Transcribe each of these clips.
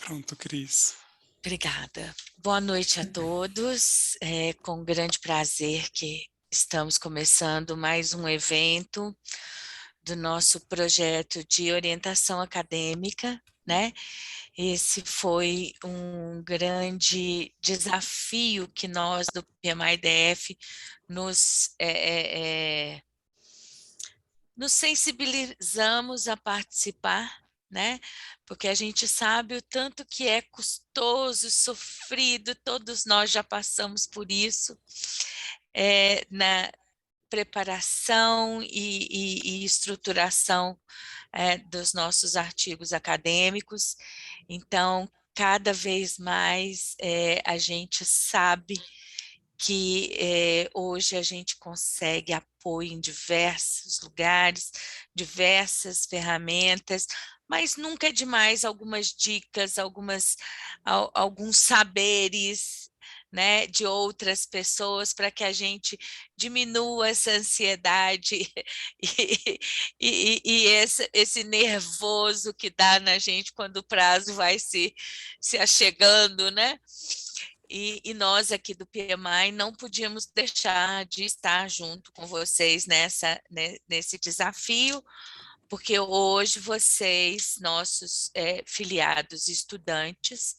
Pronto, Cris. Obrigada. Boa noite a todos. É com grande prazer que estamos começando mais um evento do nosso projeto de orientação acadêmica, né? Esse foi um grande desafio que nós do PMI-DF nos sensibilizamos a participar, né? Porque a gente sabe o tanto que é custoso, sofrido, todos nós já passamos por isso, na preparação e estruturação dos nossos artigos acadêmicos. Então, cada vez mais a gente sabe que hoje a gente consegue apoio em diversos lugares, diversas ferramentas, mas nunca é demais algumas dicas, alguns saberes, né, de outras pessoas para que a gente diminua essa ansiedade e esse nervoso que dá na gente quando o prazo vai se achegando, né? E nós aqui do PMI não podíamos deixar de estar junto com vocês nesse desafio, porque hoje vocês, nossos filiados e estudantes,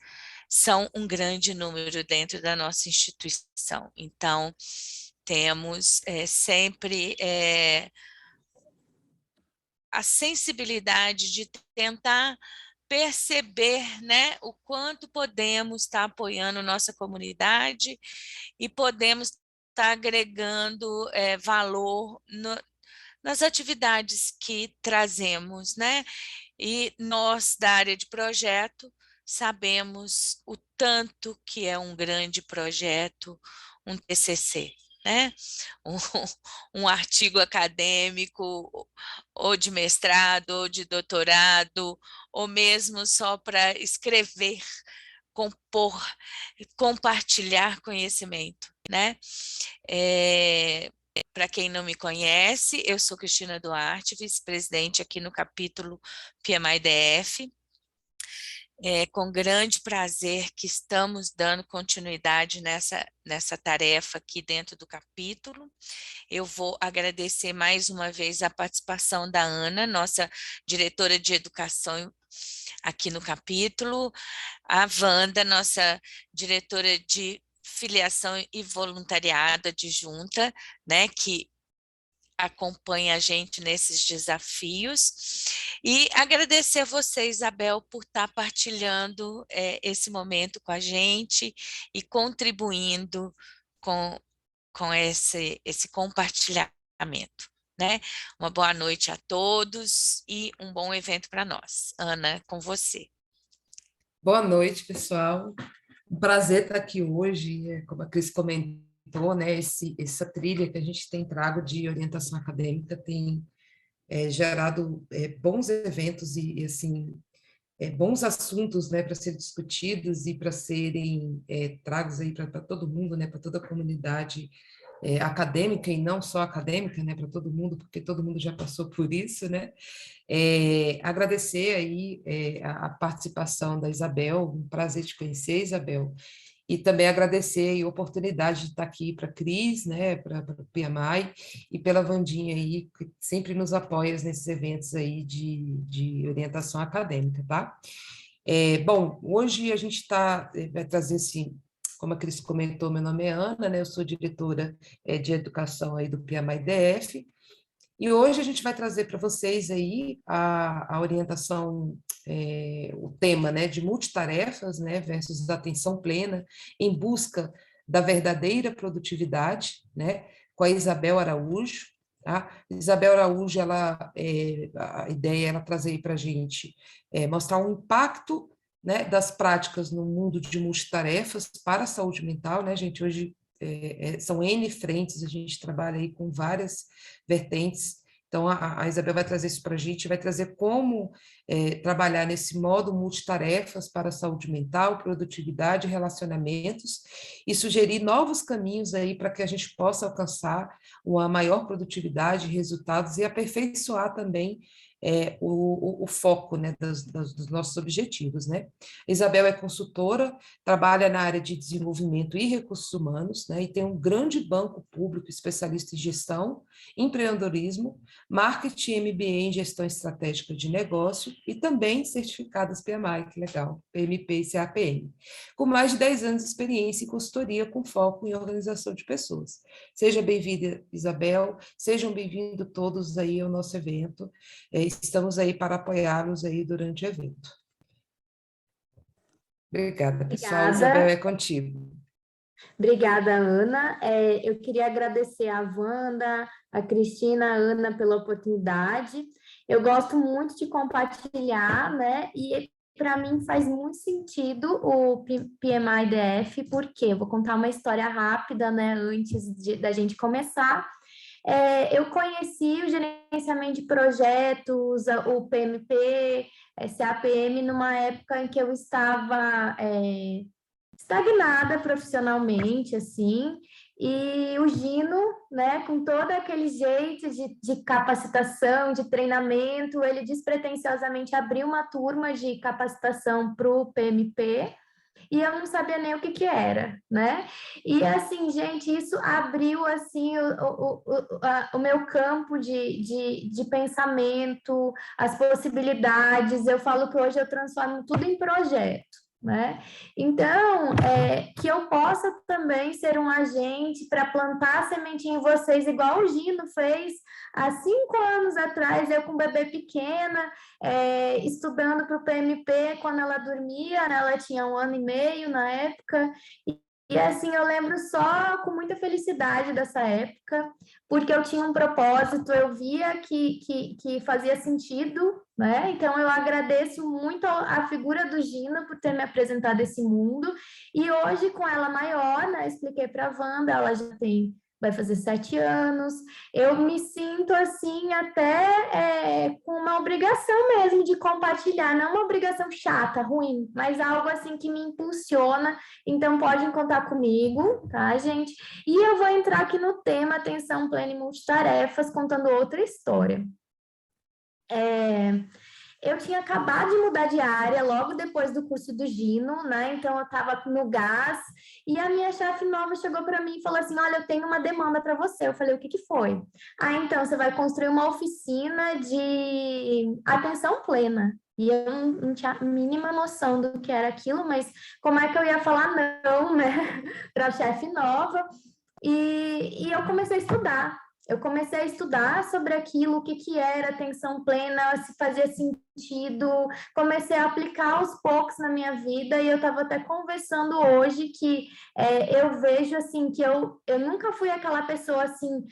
são um grande número dentro da nossa instituição. Então, temos sempre a sensibilidade de tentar perceber, né, o quanto podemos estar apoiando nossa comunidade e podemos estar agregando valor nas atividades que trazemos, né? E nós, da área de projeto, sabemos o tanto que é um grande projeto, um TCC, né? Um, um artigo acadêmico, ou de mestrado, ou de doutorado, ou mesmo só para escrever, compor, compartilhar conhecimento, né? Para quem não me conhece, eu sou Cristina Duarte, vice-presidente aqui no capítulo PMI-DF. É com grande prazer que estamos dando continuidade nessa tarefa aqui dentro do capítulo. Eu vou agradecer mais uma vez a participação da Ana, nossa diretora de educação aqui no capítulo, a Wanda, nossa diretora de filiação e voluntariado adjunta, né, que acompanha a gente nesses desafios, e agradecer a você, Isabel, por estar partilhando esse momento com a gente e contribuindo com esse compartilhamento, né? Uma boa noite a todos e um bom evento para nós. Ana, com você. Boa noite, pessoal. Um prazer estar aqui hoje, como a Cris comentou, né, essa trilha que a gente tem trago de orientação acadêmica tem gerado bons eventos e assim, bons assuntos, né, para serem discutidos e para serem tragos aí para todo mundo, né, para toda a comunidade acadêmica e não só acadêmica, né, para todo mundo, porque todo mundo já passou por isso, né. Agradecer aí a participação da Isabel, um prazer te conhecer, Isabel, e também agradecer aí a oportunidade de estar aqui para a Cris, né, para o PMI, e pela Vandinha aí, que sempre nos apoia nesses eventos aí de orientação acadêmica, tá? Bom, hoje a gente vai trazer, assim, como a Cris comentou, meu nome é Ana, né, eu sou diretora de educação aí do PMI-DF, e hoje a gente vai trazer para vocês aí a orientação, o tema, né, de multitarefas, né, versus atenção plena, em busca da verdadeira produtividade, né, com a Isabel Araújo, tá? Isabel Araújo, a ideia é ela trazer para a gente mostrar o impacto, né, das práticas no mundo de multitarefas para a saúde mental, né, gente, hoje são N frentes, a gente trabalha aí com várias vertentes, então a Isabel vai trazer isso para a gente, vai trazer como trabalhar nesse modo multitarefas para a saúde mental, produtividade, relacionamentos, e sugerir novos caminhos aí para que a gente possa alcançar uma maior produtividade, resultados e aperfeiçoar também o foco, né, dos nossos objetivos, né? Isabel é consultora, trabalha na área de desenvolvimento e recursos humanos, né, e tem um grande banco público especialista em gestão, empreendedorismo, marketing, MBA em gestão estratégica de negócio e também certificadas PMI, que legal, PMP e CAPM, com mais de 10 anos de experiência em consultoria com foco em organização de pessoas. Seja bem-vinda, Isabel, sejam bem-vindos todos aí ao nosso evento, estamos aí para apoiá-los aí durante o evento. Obrigada, pessoal. Isabel, Obrigada. é contigo. Obrigada, Ana. Eu queria agradecer a Wanda, a Cristina, a Ana pela oportunidade. Eu gosto muito de compartilhar, né? E para mim faz muito sentido o PMI-DF, porque eu vou contar uma história rápida, né? Antes da gente começar. Eu conheci o gerenciamento de projetos, o PMP, CAPM, numa época em que eu estava estagnada profissionalmente, assim, e o Gino, né, com todo aquele jeito de capacitação, de treinamento, ele despretensiosamente abriu uma turma de capacitação para o PMP, e eu não sabia nem o que era, né? E assim, gente, isso abriu assim o meu campo de pensamento, as possibilidades. Eu falo que hoje eu transformo tudo em projeto. Né? Então, que eu possa também ser um agente para plantar a sementinha em vocês, igual o Gino fez há 5 anos atrás, eu com um bebê pequena, estudando para o PMP quando ela dormia, né? Ela tinha 1 ano e meio na época, e assim, eu lembro só com muita felicidade dessa época, porque eu tinha um propósito, eu via que fazia sentido, né? Então, eu agradeço muito a figura do Gino por ter me apresentado esse mundo, e hoje, com ela maior, né? Expliquei para a Wanda, ela já vai fazer 7 anos, eu me sinto assim até com uma obrigação mesmo de compartilhar, não uma obrigação chata, ruim, mas algo assim que me impulsiona, então podem contar comigo, tá, gente? E eu vou entrar aqui no tema atenção plena e multitarefas, contando outra história. Eu tinha acabado de mudar de área logo depois do curso do Gino, né? Então eu estava no gás e a minha chefe nova chegou para mim e falou assim: olha, eu tenho uma demanda para você. Eu falei: o que foi? Então você vai construir uma oficina de atenção plena. E eu não tinha a mínima noção do que era aquilo, mas como é que eu ia falar não, né? Para a chefe nova? E eu comecei a estudar. Eu comecei a estudar sobre aquilo, o que era atenção plena, se fazia sentido, comecei a aplicar aos poucos na minha vida, e eu estava até conversando hoje que eu vejo assim que eu nunca fui aquela pessoa assim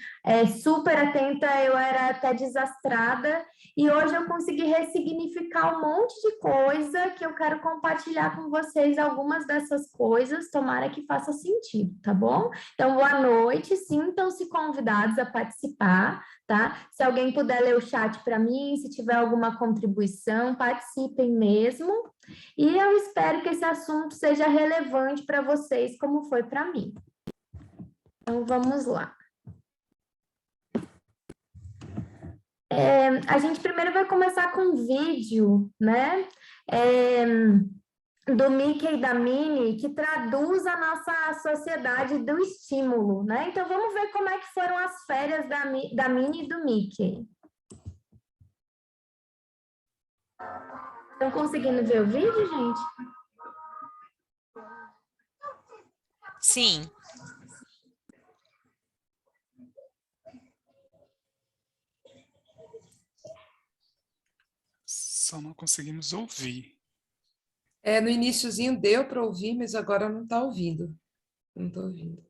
super atenta, eu era até desastrada, e hoje eu consegui ressignificar um monte de coisa que eu quero compartilhar com vocês, algumas dessas coisas, tomara que faça sentido, tá bom? Então, boa noite, sintam-se convidados a participar, tá? Se alguém puder ler o chat para mim, se tiver alguma contribuição, participem mesmo. E eu espero que esse assunto seja relevante para vocês, como foi para mim. Então, vamos lá. A gente primeiro vai começar com um vídeo, né? Do Mickey e da Minnie, que traduz a nossa sociedade do estímulo, né? Então, vamos ver como é que foram as férias da Minnie e do Mickey. Estão conseguindo ver o vídeo, gente? Sim. Só não conseguimos ouvir. No iniciozinho deu para ouvir, mas agora não está ouvindo. Não estou ouvindo.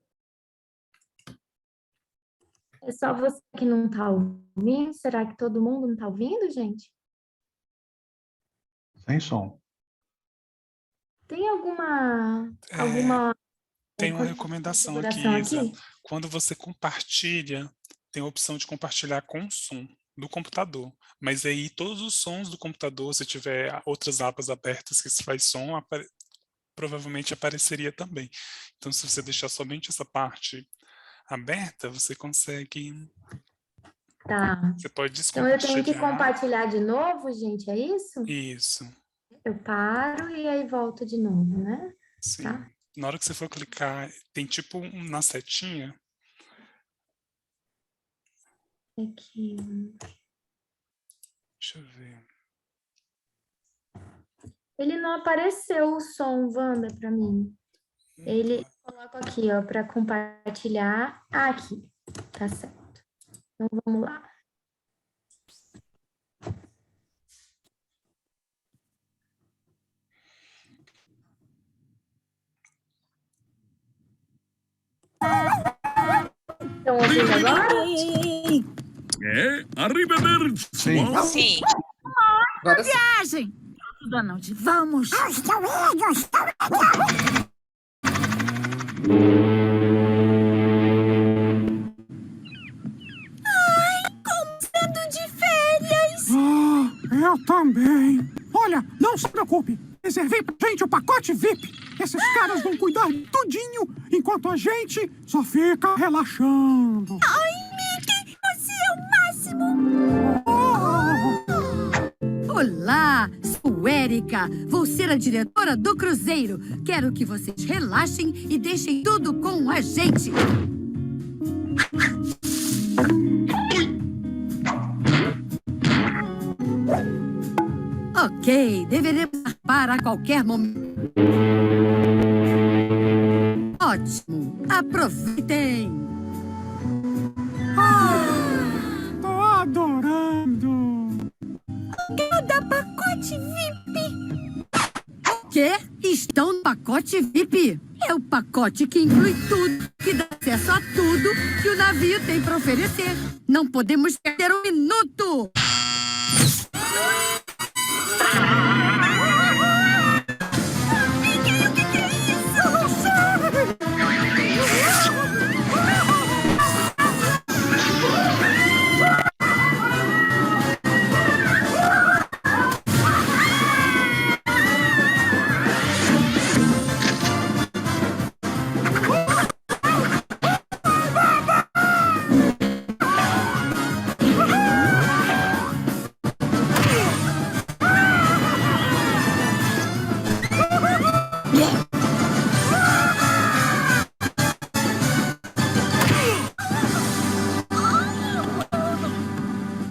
É só você que não está ouvindo? Será que todo mundo não está ouvindo, gente? Sem som. Tem alguma Tem uma recomendação aqui, Isa. aqui? Quando você compartilha, tem a opção de compartilhar com som do computador. Mas aí todos os sons do computador, se tiver outras abas abertas que se faz som, provavelmente apareceria também. Então, se você deixar somente essa parte aberta, você consegue Tá. Você pode Então, eu tenho que descompartilhar. compartilhar de novo, gente, é isso? Isso, Eu paro e aí volto de novo, né? sim. Tá. Na hora que você for clicar, tem tipo na setinha. Aqui. Deixa eu ver. Ele não apareceu o som, Wanda, para mim. Ele coloca aqui, ó, para compartilhar. Ah, aqui. Tá certo. Então, vamos lá. Estão ouvindo agora? Arrivederci. Sim. Sim. Agora sim. Viagem! Tudo à noite. Vamos! De férias! Eu também. Olha, não se preocupe. Reservei pra gente o pacote VIP. Esses caras vão cuidar de tudinho, enquanto a gente só fica relaxando. Ai, Mickey, você é o máximo! Olá, sou Érica. Vou ser a diretora do cruzeiro. Quero que vocês relaxem e deixem tudo com a gente. Ok, deveremos parar a qualquer momento. Ótimo, aproveitem! Tô adorando. Cada pacote VIP! O quê? Estão no pacote VIP? É o pacote que inclui tudo, que dá acesso a tudo que o navio tem para oferecer. Não podemos perder um minuto!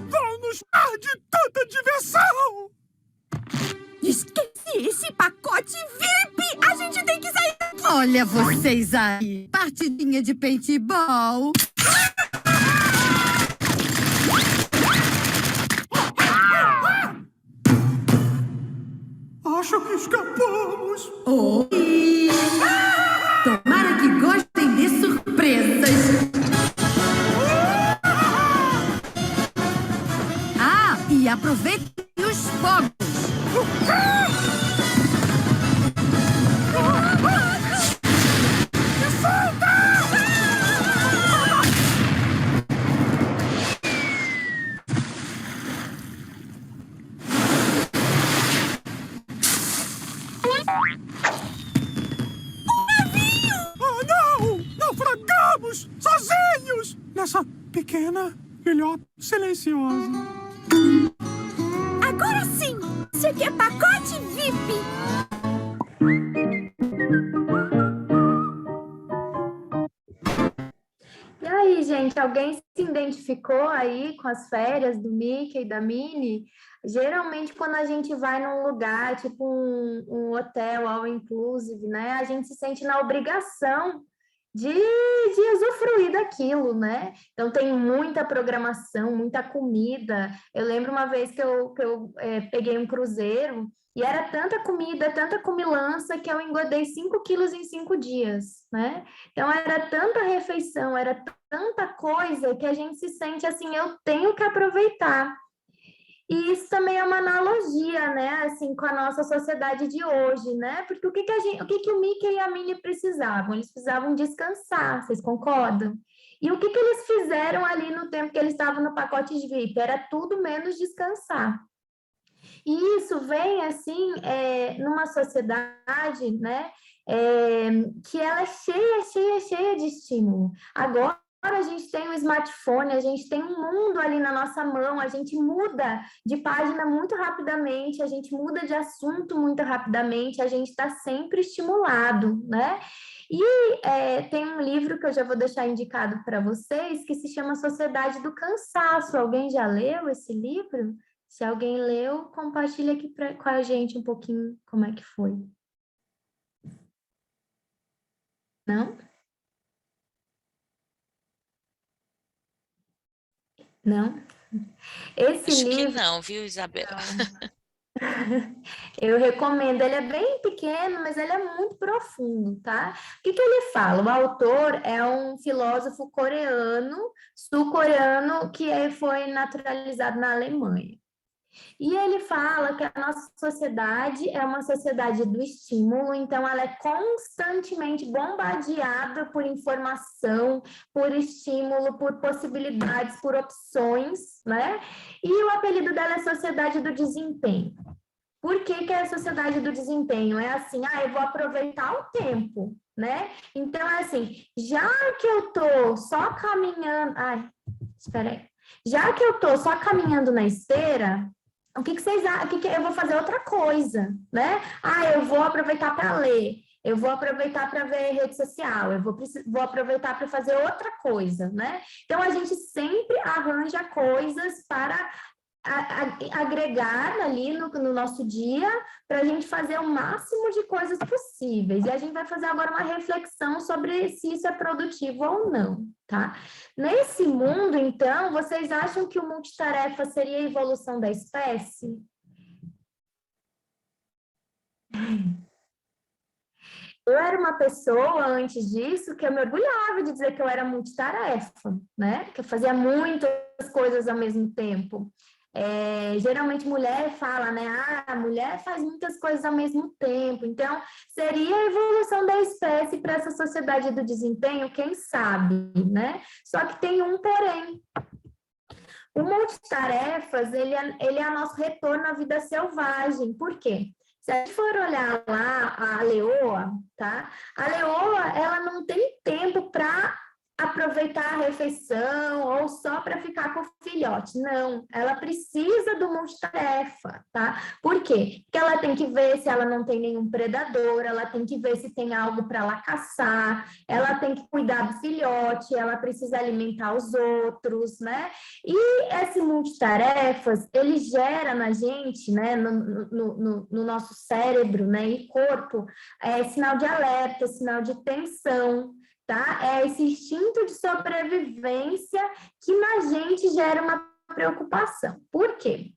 Vão nos dar de tanta diversão. Esqueci esse pacote VIP! A gente tem que sair! Olha vocês aí! Partidinha de paintball! Acho que escapamos. Oi! Tomara que gostem de surpresas! Ah, e aproveitem os fogos! Oh, não! Naufragamos sozinhos nessa pequena ilhota silenciosa. Agora sim! Você quer pacote VIP? E aí, gente, alguém se identificou aí com as férias do Mickey e da Minnie? Geralmente, quando a gente vai num lugar, tipo um hotel all inclusive, né? A gente se sente na obrigação de usufruir daquilo, né? Então, tem muita programação, muita comida. Eu lembro uma vez que eu peguei um cruzeiro e era tanta comida, tanta comilança, que eu engordei 5 quilos em 5 dias, né? Então, era tanta refeição, era tanta coisa que a gente se sente assim, eu tenho que aproveitar. E isso também é uma analogia, né, assim, com a nossa sociedade de hoje, né? Porque o que o Mickey e a Minnie precisavam? Eles precisavam descansar, vocês concordam? E o que eles fizeram ali no tempo que eles estavam no pacote de VIP? Era tudo menos descansar. E isso vem, assim, numa sociedade, né, que ela é cheia de estímulo. Agora, a gente tem um smartphone, a gente tem um mundo ali na nossa mão, a gente muda de página muito rapidamente, a gente muda de assunto muito rapidamente, a gente está sempre estimulado, né? E tem um livro que eu já vou deixar indicado para vocês, que se chama Sociedade do Cansaço. Alguém já leu esse livro? Se alguém leu, compartilha aqui com a gente um pouquinho como é que foi. Não? Não? Esse Acho livro... que não, viu, Isabela? Eu recomendo, ele é bem pequeno, mas ele é muito profundo, tá? O que ele fala? O autor é um filósofo coreano, sul-coreano, que foi naturalizado na Alemanha. E ele fala que a nossa sociedade é uma sociedade do estímulo, então ela é constantemente bombardeada por informação, por estímulo, por possibilidades, por opções, né? E o apelido dela é Sociedade do Desempenho. Por que é a sociedade do desempenho? É assim, eu vou aproveitar o tempo, né? Então, é assim, já que eu tô só caminhando... espera aí. Já que eu tô só caminhando na esteira, o que vocês acham? Eu vou fazer outra coisa, né? Eu vou aproveitar para ler, eu vou aproveitar para ver rede social, eu vou aproveitar para fazer outra coisa, né? Então, a gente sempre arranja coisas para agregar ali no nosso dia para a gente fazer o máximo de coisas possíveis. E a gente vai fazer agora uma reflexão sobre se isso é produtivo ou não, tá? Nesse mundo, então, vocês acham que o multitarefa seria a evolução da espécie? Eu era uma pessoa, antes disso, que eu me orgulhava de dizer que eu era multitarefa, né? Que eu fazia muitas coisas ao mesmo tempo. Geralmente mulher fala, né? A mulher faz muitas coisas ao mesmo tempo. Então, seria a evolução da espécie para essa sociedade do desempenho, quem sabe, né? Só que tem um porém. O multitarefas, ele é nosso retorno à vida selvagem. Por quê? Se a gente for olhar lá a leoa, tá? A leoa, ela não tem tempo para aproveitar a refeição ou só para ficar com o filhote. Não, ela precisa do multitarefa, tá? Por quê? Porque ela tem que ver se ela não tem nenhum predador, ela tem que ver se tem algo para ela caçar, ela tem que cuidar do filhote, ela precisa alimentar os outros, né? E esse multitarefas, ele gera na gente, né, no nosso cérebro, né, e corpo, sinal de alerta, sinal de tensão, tá? É esse instinto de sobrevivência que na gente gera uma preocupação. Por quê?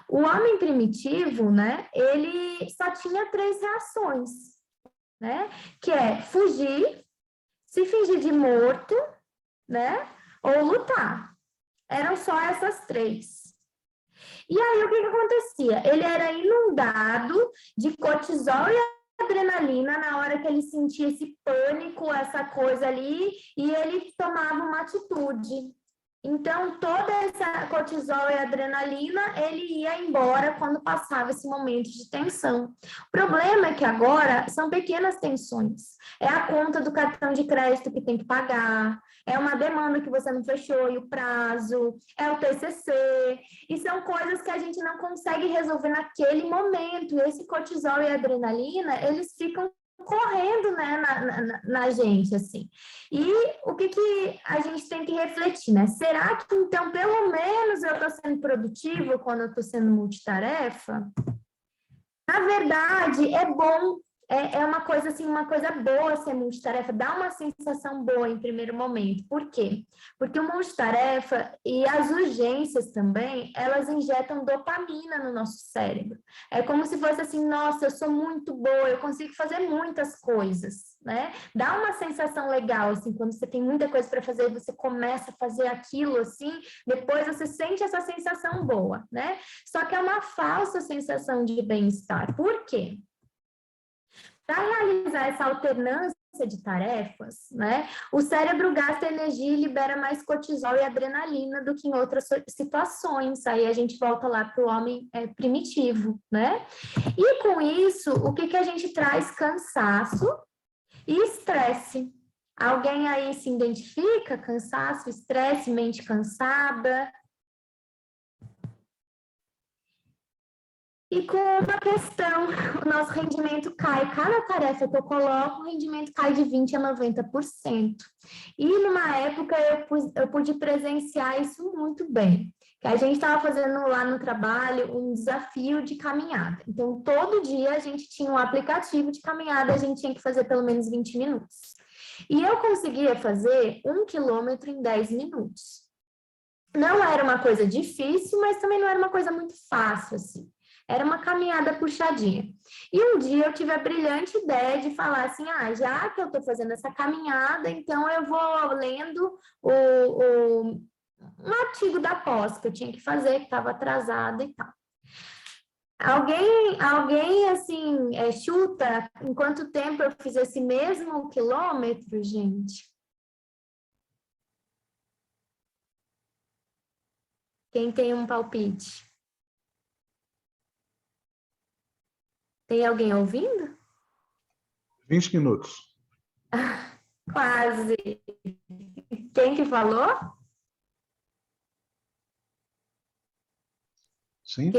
O homem primitivo, né, ele só tinha 3 reações, né? Que é fugir, se fingir de morto, né, ou lutar. Eram só essas 3. E aí, o que acontecia? Ele era inundado de cortisol e adrenalina na hora que ele sentia esse pânico, essa coisa ali, e ele tomava uma atitude. Então, toda essa cortisol e adrenalina, ele ia embora quando passava esse momento de tensão. O problema é que agora são pequenas tensões. É a conta do cartão de crédito que tem que pagar, é uma demanda que você não fechou e o prazo, é o TCC, e são coisas que a gente não consegue resolver naquele momento. E esse cortisol e adrenalina, eles ficam correndo, né, na gente, assim. E o que a gente tem que refletir, né? Será que, então, pelo menos eu estou sendo produtivo quando eu estou sendo multitarefa? Na verdade, é bom, é uma coisa assim, uma coisa boa ser multitarefa, dá uma sensação boa em primeiro momento. Por quê? Porque o multitarefa e as urgências também, elas injetam dopamina no nosso cérebro. É como se fosse assim, nossa, eu sou muito boa, eu consigo fazer muitas coisas, né? Dá uma sensação legal, assim, quando você tem muita coisa para fazer, você começa a fazer aquilo, assim, depois você sente essa sensação boa, né? Só que é uma falsa sensação de bem-estar. Por quê? Para realizar essa alternância de tarefas, né, o cérebro gasta energia e libera mais cortisol e adrenalina do que em outras situações. Aí a gente volta lá para o homem primitivo, né? E com isso, o que a gente traz? Cansaço e estresse. Alguém aí se identifica? Cansaço, estresse, mente cansada? E com uma questão, o nosso rendimento cai. Cada tarefa que eu coloco, o rendimento cai de 20% a 90%. E numa época eu pude presenciar isso muito bem. Que a gente estava fazendo lá no trabalho um desafio de caminhada. Então, todo dia a gente tinha um aplicativo de caminhada, a gente tinha que fazer pelo menos 20 minutos. E eu conseguia fazer 1 quilômetro em 10 minutos. Não era uma coisa difícil, mas também não era uma coisa muito fácil, assim. Era uma caminhada puxadinha. E um dia eu tive a brilhante ideia de falar assim, já que eu estou fazendo essa caminhada, então eu vou lendo um artigo da pós que eu tinha que fazer, que estava atrasada e tal. Alguém assim, chuta em quanto tempo eu fiz esse mesmo quilômetro, gente? Quem tem um palpite? Tem alguém ouvindo? 20 minutos. Quase. Quem que falou? Sim?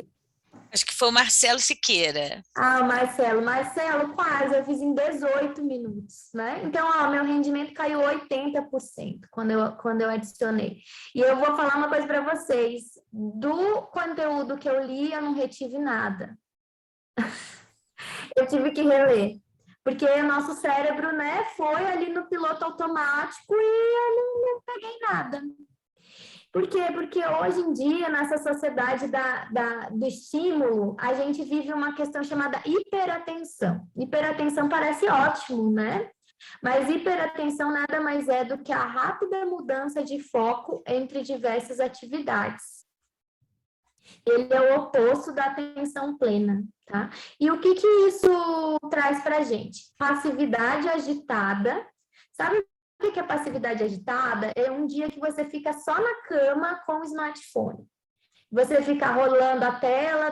Acho que foi o Marcelo Siqueira. O Marcelo, quase, eu fiz em 18 minutos, né? Então, meu rendimento caiu 80% quando eu adicionei. E eu vou falar uma coisa para vocês, do conteúdo que eu li, eu não retive nada. Eu tive que reler, porque o nosso cérebro, né, foi ali no piloto automático e eu não peguei nada. Por quê? Porque hoje em dia, nessa sociedade do estímulo, a gente vive uma questão chamada hiperatenção. Hiperatenção parece ótimo, né? Mas hiperatenção nada mais é do que a rápida mudança de foco entre diversas atividades. Ele é o oposto da atenção plena, tá? E o que isso traz para a gente? Passividade agitada. Sabe o que é passividade agitada? É um dia que você fica só na cama com o smartphone. Você fica rolando a tela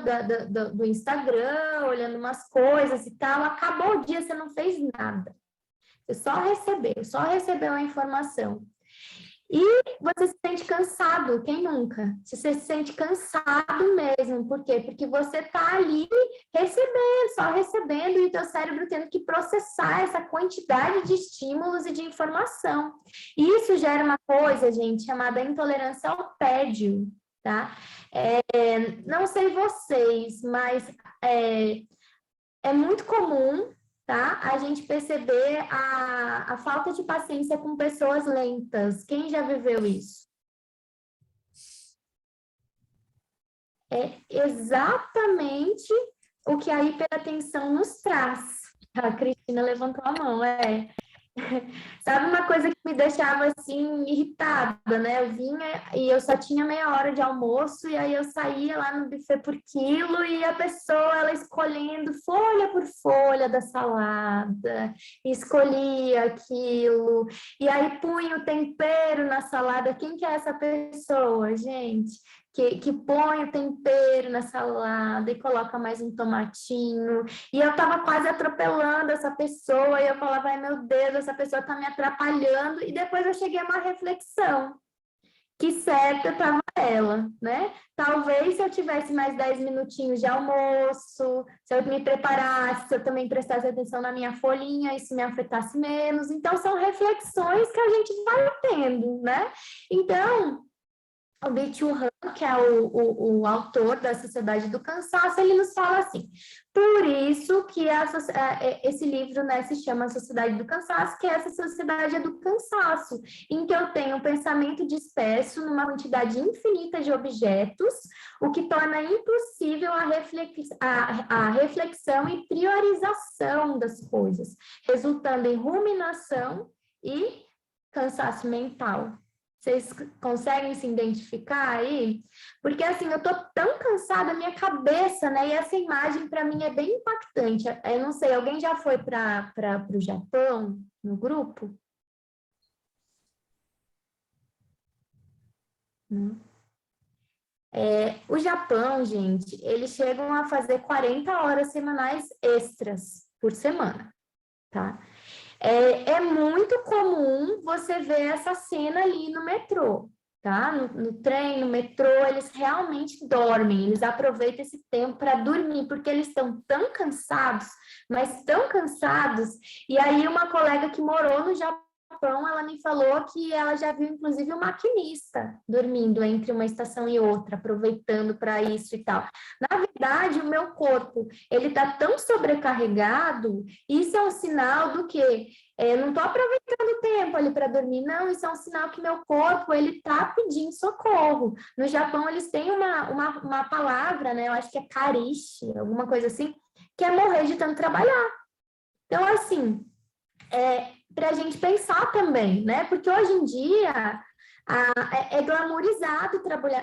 do Instagram, olhando umas coisas e tal, acabou o dia, você não fez nada. Você só recebeu a informação. E você se sente cansado, quem nunca? Você se sente cansado mesmo, por quê? Porque você está ali só recebendo, e o teu cérebro tendo que processar essa quantidade de estímulos e de informação. E isso gera uma coisa, gente, chamada intolerância ao tédio, tá? Não sei vocês, mas é muito comum, tá? A gente perceber a falta de paciência com pessoas lentas. Quem já viveu isso? É exatamente o que a hiperatenção nos traz. A Cristina levantou a mão, Sabe uma coisa que me deixava, assim, irritada, né? Eu vinha e eu só tinha meia hora de almoço, e aí eu saía lá no buffet por quilo, e a pessoa, ela escolhendo folha por folha da salada, escolhia aquilo, e aí punha o tempero na salada. Quem que é essa pessoa, gente? Que põe o tempero na salada e coloca mais um tomatinho, e eu estava quase atropelando essa pessoa, e eu falava, ai meu Deus, essa pessoa está me atrapalhando, e depois eu cheguei a uma reflexão, que certa estava ela, né? Talvez se eu tivesse mais 10 minutinhos de almoço, se eu me preparasse, se eu também prestasse atenção na minha folhinha, isso me afetasse menos. Então, são reflexões que a gente vai tendo, né? Então, o Byung-Chul Han, que é o autor da Sociedade do Cansaço, ele nos fala assim, por isso que esse livro, né, se chama Sociedade do Cansaço, que essa sociedade é do cansaço, em que eu tenho um pensamento disperso numa quantidade infinita de objetos, o que torna impossível a reflexão e priorização das coisas, resultando em ruminação e cansaço mental. Vocês conseguem se identificar aí? Porque, assim, eu tô tão cansada, minha cabeça, né? E essa imagem, para mim, é bem impactante. Eu não sei, alguém já foi para o Japão, no grupo? Não. O Japão, gente, eles chegam a fazer 40 horas semanais extras por semana, tá? É muito comum você ver essa cena ali no metrô, tá? No trem, no metrô, eles realmente dormem, eles aproveitam esse tempo para dormir, porque eles estão tão cansados, mas tão cansados. E aí uma colega que morou no Japão, ela me falou que ela já viu, inclusive, um maquinista dormindo entre uma estação e outra, aproveitando para isso e tal. Na verdade, o meu corpo, ele está tão sobrecarregado, isso é um sinal do quê? Eu não estou aproveitando o tempo ali para dormir, não, isso é um sinal que meu corpo, ele está pedindo socorro. No Japão, eles têm uma palavra, né, eu acho que é karishi, alguma coisa assim, que é morrer de tanto trabalhar. Então, assim, para a gente pensar também, né? Porque hoje em dia é glamourizado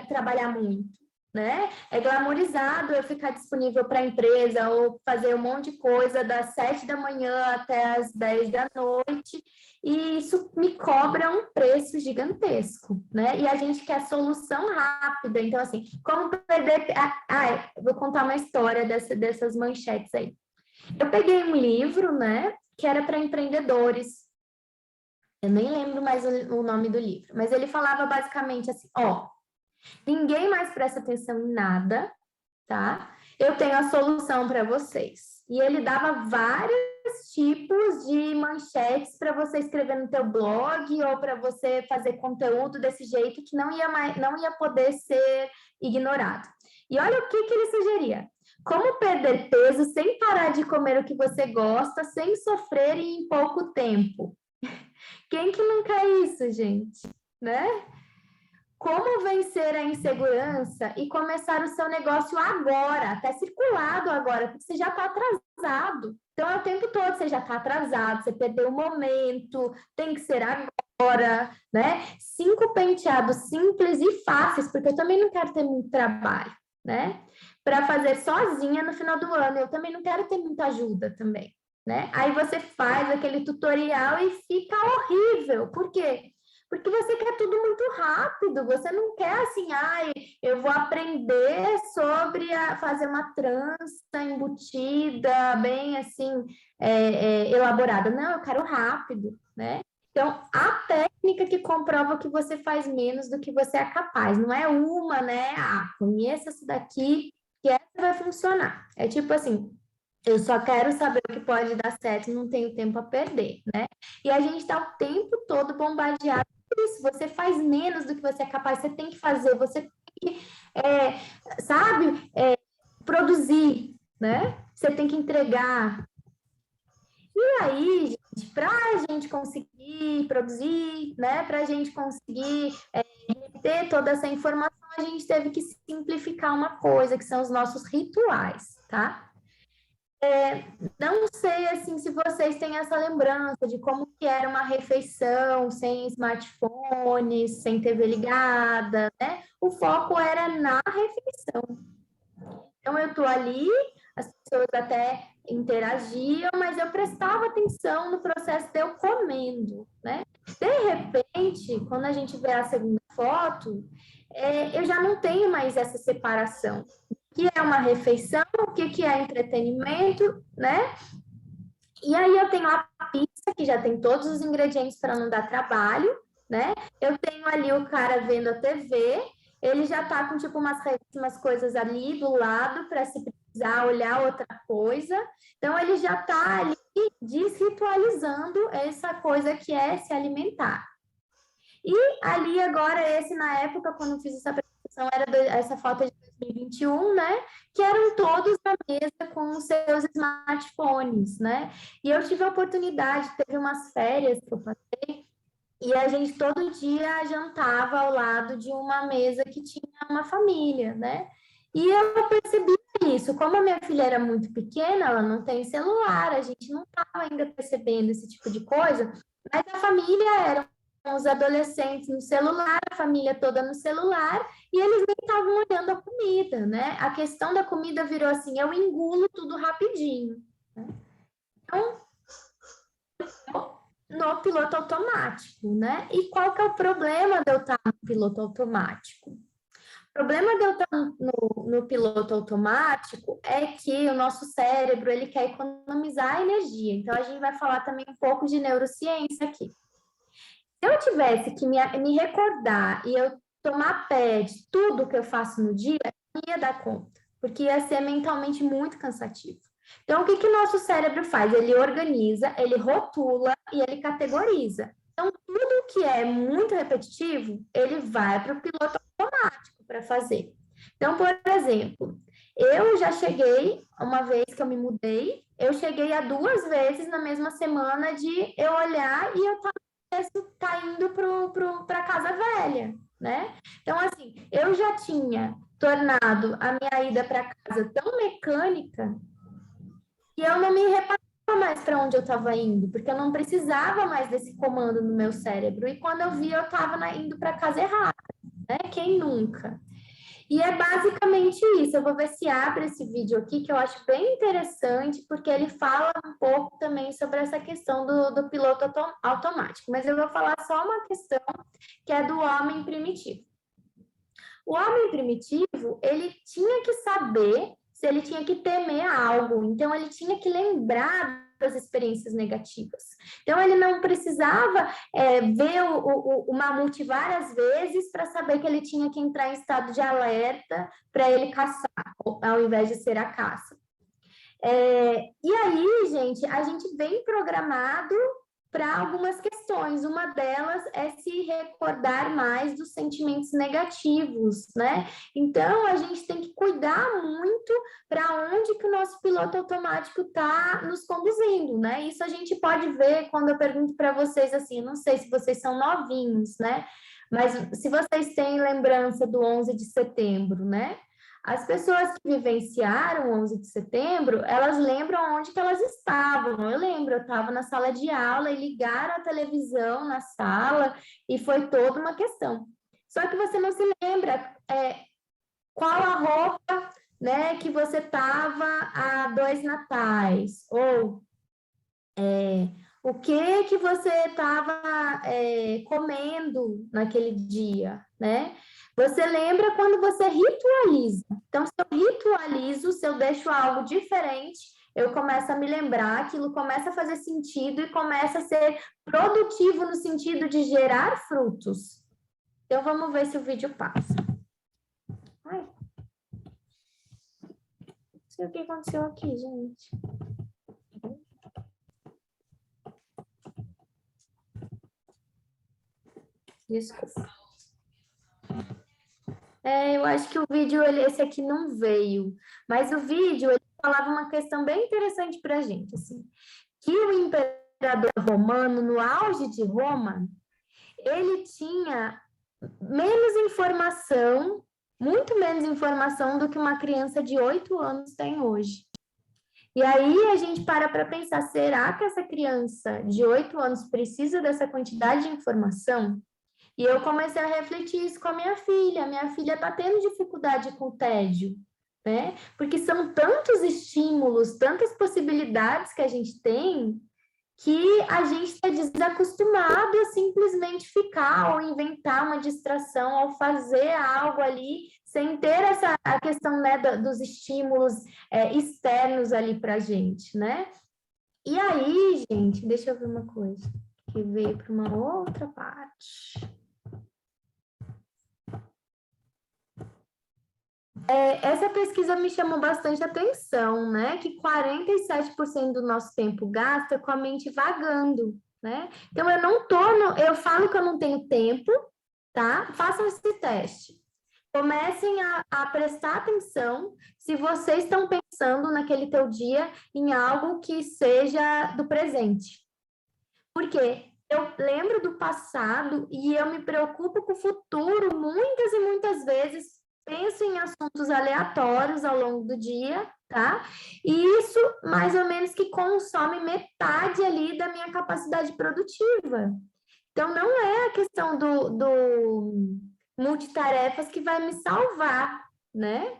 trabalhar muito, né? É glamourizado eu ficar disponível para a empresa ou fazer um monte de coisa das 7 da manhã até as 10 da noite, e isso me cobra um preço gigantesco, né? E a gente quer solução rápida. Então, assim, como perder... vou contar uma história dessas manchetes aí. Eu peguei um livro, né, que era para empreendedores. Eu nem lembro mais o nome do livro, mas ele falava basicamente assim, ó, ninguém mais presta atenção em nada, tá? Eu tenho a solução para vocês. E ele dava vários tipos de manchetes para você escrever no teu blog ou para você fazer conteúdo desse jeito que não ia poder ser ignorado. E olha o que ele sugeria. Como perder peso sem parar de comer o que você gosta, sem sofrer e em pouco tempo. Quem que não quer isso, gente? Né? Como vencer a insegurança e começar o seu negócio agora, até circulado agora, porque você já está atrasado. Então, é o tempo todo você já está atrasado, você perdeu o momento, tem que ser agora, né? 5 penteados simples e fáceis, porque eu também não quero ter muito trabalho, né? Para fazer sozinha no final do ano, eu também não quero ter muita ajuda também, né? Aí você faz aquele tutorial e fica horrível. Por quê? Porque você quer tudo muito rápido, você não quer assim, eu vou aprender sobre fazer uma trança embutida, bem assim, elaborada. Não, eu quero rápido, né? Então, a técnica que comprova que você faz menos do que você é capaz, não é uma, né? Conheça essa daqui, que essa vai funcionar. É tipo assim, eu só quero saber o que pode dar certo, não tenho tempo a perder, né? E a gente está o tempo todo bombardeado por isso. Você faz menos do que você é capaz, você tem que fazer, você tem que, produzir, né? Você tem que entregar. E aí, gente, para a gente conseguir produzir, né? Para a gente conseguir ter toda essa informação, a gente teve que simplificar uma coisa, que são os nossos rituais, tá? Não sei, assim, se vocês têm essa lembrança de como que era uma refeição sem smartphones, sem TV ligada, né? O foco era na refeição. Então, eu estou ali, as pessoas até interagiam, mas eu prestava atenção no processo de eu comendo, né? De repente, quando a gente vê a segunda foto, eu já não tenho mais essa separação. O que é uma refeição, o que é entretenimento, né? E aí eu tenho a pizza, que já tem todos os ingredientes para não dar trabalho, né? Eu tenho ali o cara vendo a TV, ele já tá com tipo umas coisas ali do lado para se precisar olhar outra coisa. Então ele já tá ali desritualizando essa coisa que é se alimentar. E ali agora, na época, quando eu fiz essa apresentação, essa foto de 2021, né? Que eram todos na mesa com os seus smartphones, né? E eu tive a oportunidade, teve umas férias que eu passei, e a gente todo dia jantava ao lado de uma mesa que tinha uma família, né? E eu percebi isso, como a minha filha era muito pequena, ela não tem celular, a gente não estava ainda percebendo esse tipo de coisa, mas a família era os adolescentes no celular, a família toda no celular, e eles nem estavam olhando a comida, né? A questão da comida virou assim, eu engulo tudo rapidinho, né? Então, no piloto automático, né? E qual que é o problema de eu estar no piloto automático? problema de eu estar no piloto automático é que o nosso cérebro, ele quer economizar energia. Então, a gente vai falar também um pouco de neurociência aqui. Se eu tivesse que me recordar e eu tomar pé de tudo que eu faço no dia, eu não ia dar conta, porque ia ser mentalmente muito cansativo. Então, o que que o nosso cérebro faz? Ele organiza, ele rotula e ele categoriza. Então, tudo que é muito repetitivo, ele vai para o piloto automático para fazer. Então, por exemplo, eu já cheguei, uma vez que eu me mudei, eu cheguei a 2 vezes na mesma semana de eu olhar e eu tá indo para casa velha, né? Então, assim, eu já tinha tornado a minha ida para casa tão mecânica que eu não me reparava mais para onde eu estava indo, porque eu não precisava mais desse comando no meu cérebro. E quando eu vi, eu estava indo para casa errada, né? Quem nunca? E é basicamente isso. Eu vou ver se abre esse vídeo aqui, que eu acho bem interessante, porque ele fala um pouco também sobre essa questão do piloto automático. Mas eu vou falar só uma questão, que é do homem primitivo. O homem primitivo, ele tinha que saber se ele tinha que temer algo. Então, ele tinha que lembrar das experiências negativas. Então, ele não precisava ver o mamute várias vezes para saber que ele tinha que entrar em estado de alerta para ele caçar, ao invés de ser a caça. E aí, gente, a gente vem programado para algumas questões. Uma delas é se recordar mais dos sentimentos negativos, né? Então, a gente tem que cuidar muito para onde que o nosso piloto automático está nos conduzindo, né? Isso a gente pode ver quando eu pergunto para vocês assim, não sei se vocês são novinhos, né? Mas se vocês têm lembrança do 11 de setembro, né? As pessoas que vivenciaram o 11 de setembro, elas lembram onde que elas estavam. Eu lembro, eu estava na sala de aula e ligaram a televisão na sala e foi toda uma questão. Só que você não se lembra qual a roupa, né, que você estava há 2 natais, ou o que você estava comendo naquele dia, né? Você lembra quando você ritualiza. Então, se eu ritualizo, se eu deixo algo diferente, eu começo a me lembrar, aquilo começa a fazer sentido e começa a ser produtivo no sentido de gerar frutos. Então, vamos ver se o vídeo passa. Ai. Não sei o que aconteceu aqui, gente. Desculpa. Eu acho que o vídeo, esse aqui não veio, mas o vídeo, ele falava uma questão bem interessante para a gente, assim, que o imperador romano, no auge de Roma, ele tinha menos informação, muito menos informação do que uma criança de 8 anos tem hoje. E aí a gente para pensar, será que essa criança de 8 anos precisa dessa quantidade de informação? E eu comecei a refletir isso com a minha filha. Minha filha está tendo dificuldade com o tédio, né? Porque são tantos estímulos, tantas possibilidades que a gente tem, que a gente está desacostumado a simplesmente ficar ou inventar uma distração ou fazer algo ali sem ter a questão, né, dos estímulos externos ali para a gente, né? E aí, gente, deixa eu ver uma coisa que veio para uma outra parte. Essa pesquisa me chamou bastante atenção, né? Que 47% do nosso tempo gasta com a mente vagando, né? Então, eu falo que eu não tenho tempo, tá? Façam esse teste. Comecem a prestar atenção se vocês estão pensando naquele teu dia em algo que seja do presente. Porque eu lembro do passado e eu me preocupo com o futuro muitas e muitas vezes. Penso em assuntos aleatórios ao longo do dia, tá? E isso, mais ou menos, que consome metade ali da minha capacidade produtiva. Então, não é a questão do multitarefas que vai me salvar, né?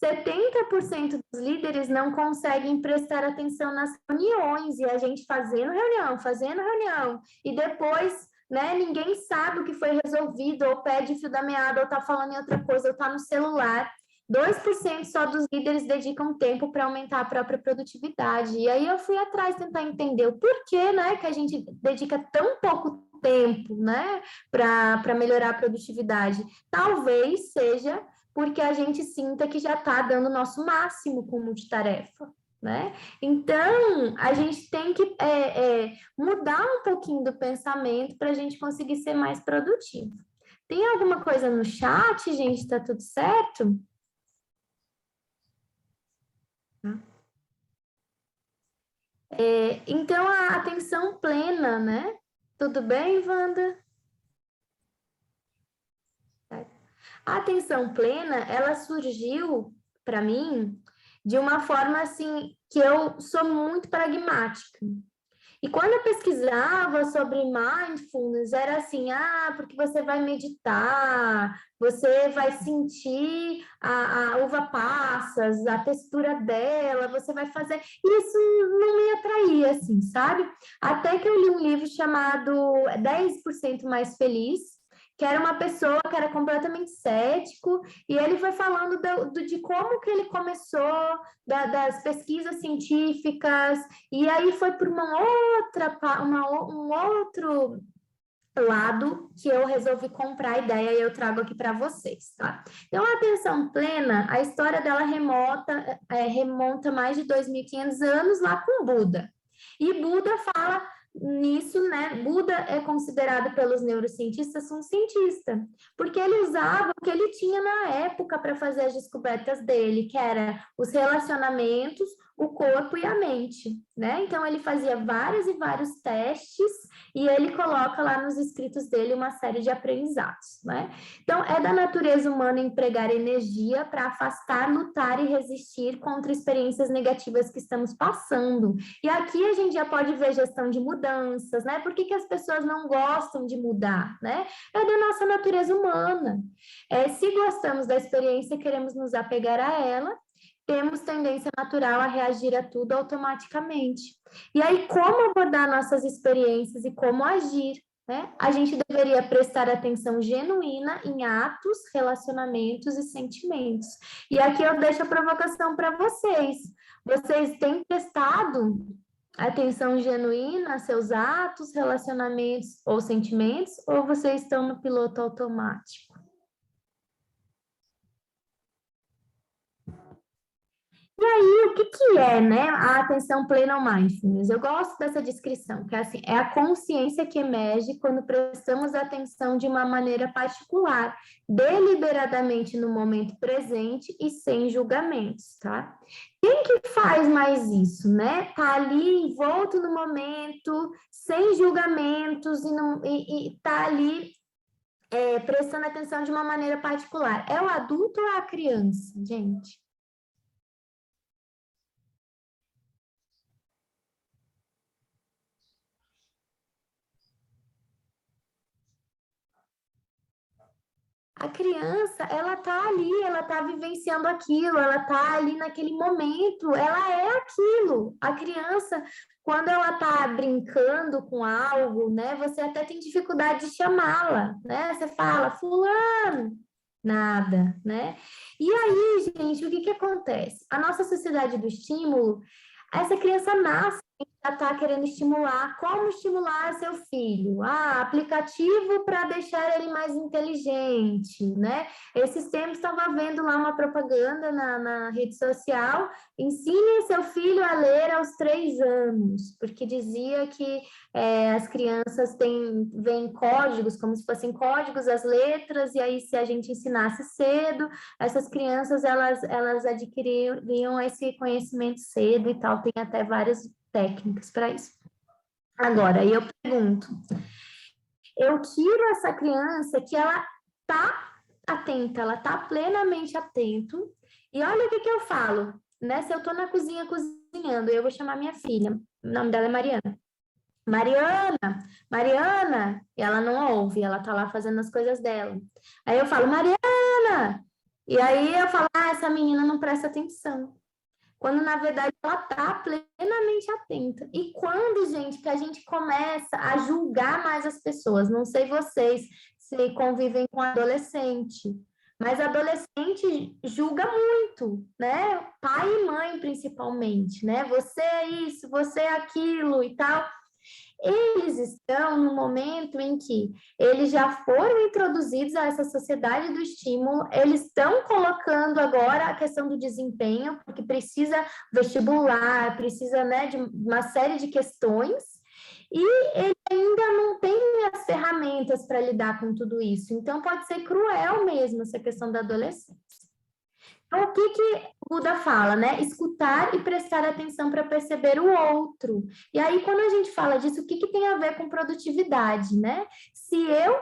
70% dos líderes não conseguem prestar atenção nas reuniões, e a gente fazendo reunião, e depois né? Ninguém sabe o que foi resolvido, ou pede fio da meada, ou está falando em outra coisa, ou está no celular. 2% só dos líderes dedicam tempo para aumentar a própria produtividade. E aí eu fui atrás tentar entender o porquê, né, que a gente dedica tão pouco tempo, né, para melhorar a produtividade. Talvez seja porque a gente sinta que já está dando o nosso máximo com multitarefa, né? Então, a gente tem que mudar um pouquinho do pensamento para a gente conseguir ser mais produtivo. Tem alguma coisa no chat, gente? Tá tudo certo? Então, a atenção plena, né? Tudo bem, Wanda? A atenção plena, ela surgiu para mim de uma forma assim que eu sou muito pragmática. E quando eu pesquisava sobre mindfulness, era assim, porque você vai meditar, você vai sentir a uva passas, a textura dela, você vai fazer... Isso não me atraía, assim, sabe? Até que eu li um livro chamado 10% Mais Feliz, que era uma pessoa que era completamente cético, e ele foi falando de como que ele começou, das pesquisas científicas, e aí foi por um outro lado que eu resolvi comprar a ideia e eu trago aqui para vocês, tá? Então, a atenção plena, a história dela remonta mais de 2.500 anos lá com Buda. E Buda fala nisso, né? Buda é considerado pelos neurocientistas um cientista, porque ele usava o que ele tinha na época para fazer as descobertas dele, que era os relacionamentos, o corpo e a mente, né? Então, ele fazia vários e vários testes e ele coloca lá nos escritos dele uma série de aprendizados, né? Então, é da natureza humana empregar energia para afastar, lutar e resistir contra experiências negativas que estamos passando. E aqui a gente já pode ver gestão de mudanças, né? Por que as pessoas não gostam de mudar, né? É da nossa natureza humana. Se gostamos da experiência, queremos nos apegar a ela, temos tendência natural a reagir a tudo automaticamente. E aí, como abordar nossas experiências e como agir, né? A gente deveria prestar atenção genuína em atos, relacionamentos e sentimentos. E aqui eu deixo a provocação para vocês. Vocês têm prestado atenção genuína a seus atos, relacionamentos ou sentimentos, ou vocês estão no piloto automático? E aí, o que é, né, a atenção plena ou mindfulness? Eu gosto dessa descrição, que é assim, é a consciência que emerge quando prestamos atenção de uma maneira particular, deliberadamente no momento presente e sem julgamentos, tá? Quem que faz mais isso, né? Tá ali envolto no momento, sem julgamentos e tá ali prestando atenção de uma maneira particular. É o adulto ou é a criança, gente? A criança, ela tá ali, ela tá vivenciando aquilo, ela tá ali naquele momento, ela é aquilo. A criança, quando ela tá brincando com algo, né, você até tem dificuldade de chamá-la, né? Você fala, fulano, nada, né? E aí, gente, o que acontece? A nossa sociedade do estímulo, essa criança nasce, já está querendo estimular. Como estimular seu filho? Aplicativo para deixar ele mais inteligente, né? Esses tempos estava vendo lá uma propaganda na rede social, ensine seu filho a ler aos 3 anos, porque dizia que as crianças veem códigos, como se fossem códigos, as letras, e aí se a gente ensinasse cedo, essas crianças, elas adquiriam esse conhecimento cedo e tal, tem até várias técnicas para isso. Agora, eu pergunto, eu tiro essa criança que ela tá atenta, ela tá plenamente atento, e olha o que eu falo, né? Se eu tô na cozinha cozinhando, eu vou chamar minha filha, o nome dela é Mariana. Mariana, e ela não ouve, ela tá lá fazendo as coisas dela. Aí eu falo, Mariana! E aí eu falo, essa menina não presta atenção. quando na verdade ela está plenamente atenta. E quando, gente, que a gente começa a julgar mais as pessoas? Não sei vocês se convivem com adolescente, mas adolescente julga muito, né? Pai e mãe, principalmente, né? Você é isso, você é aquilo e tal. Eles estão no momento em que eles já foram introduzidos a essa sociedade do estímulo, eles estão colocando agora a questão do desempenho, porque precisa vestibular, precisa, né, de uma série de questões, e ele ainda não tem as ferramentas para lidar com tudo isso. Então, pode ser cruel mesmo essa questão da adolescência. Então, o que Buda fala, né? Escutar e prestar atenção para perceber o outro. E aí, quando a gente fala disso, o que tem a ver com produtividade, né? Se eu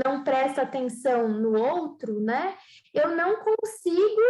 não presto atenção no outro, né? Eu não consigo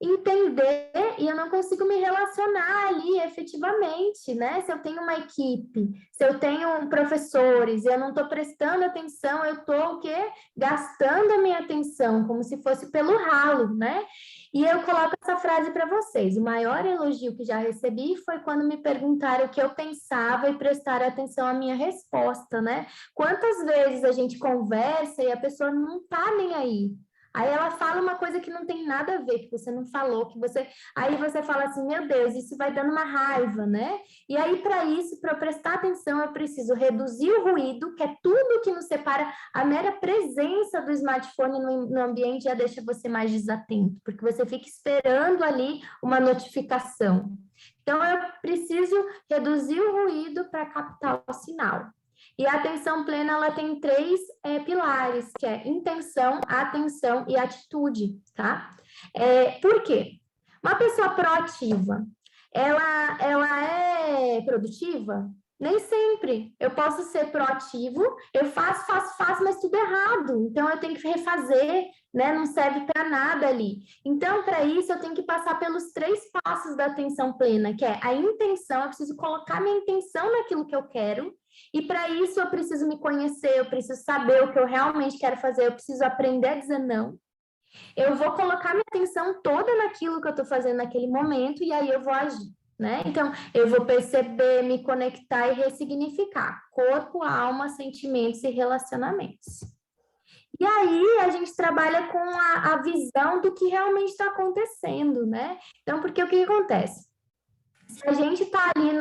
entender e eu não consigo me relacionar ali efetivamente, né? Se eu tenho uma equipe, se eu tenho professores e eu não estou prestando atenção, eu estou o quê? Gastando a minha atenção, como se fosse pelo ralo, né? E eu coloco essa frase para vocês. O maior elogio que já recebi foi quando me perguntaram o que eu pensava e prestaram atenção à minha resposta, né? Quantas vezes a gente conversa e a pessoa não está nem aí? Aí ela fala uma coisa que não tem nada a ver, que você não falou, que você... Aí você fala assim, meu Deus, isso vai dando uma raiva, né? E aí, para isso, para eu prestar atenção, eu preciso reduzir o ruído, que é tudo que nos separa. A mera presença do smartphone no ambiente já deixa você mais desatento, porque você fica esperando ali uma notificação. Então, eu preciso reduzir o ruído para captar o sinal. E a atenção plena, ela tem 3 pilares, que é intenção, atenção e atitude, tá? Por quê? Uma pessoa proativa, ela é produtiva? Nem sempre. Eu posso ser proativo, eu faço, mas tudo errado. Então, eu tenho que refazer, né? Não serve para nada ali. Então, para isso, eu tenho que passar pelos 3 passos da atenção plena, que é a intenção, eu preciso colocar minha intenção naquilo que eu quero, e para isso eu preciso me conhecer, eu preciso saber o que eu realmente quero fazer, eu preciso aprender a dizer não. Eu vou colocar minha atenção toda naquilo que eu estou fazendo naquele momento e aí eu vou agir, né? Então, eu vou perceber, me conectar e ressignificar corpo, alma, sentimentos e relacionamentos. E aí a gente trabalha com a visão do que realmente está acontecendo, né? Então, porque o que acontece? Se a gente está ali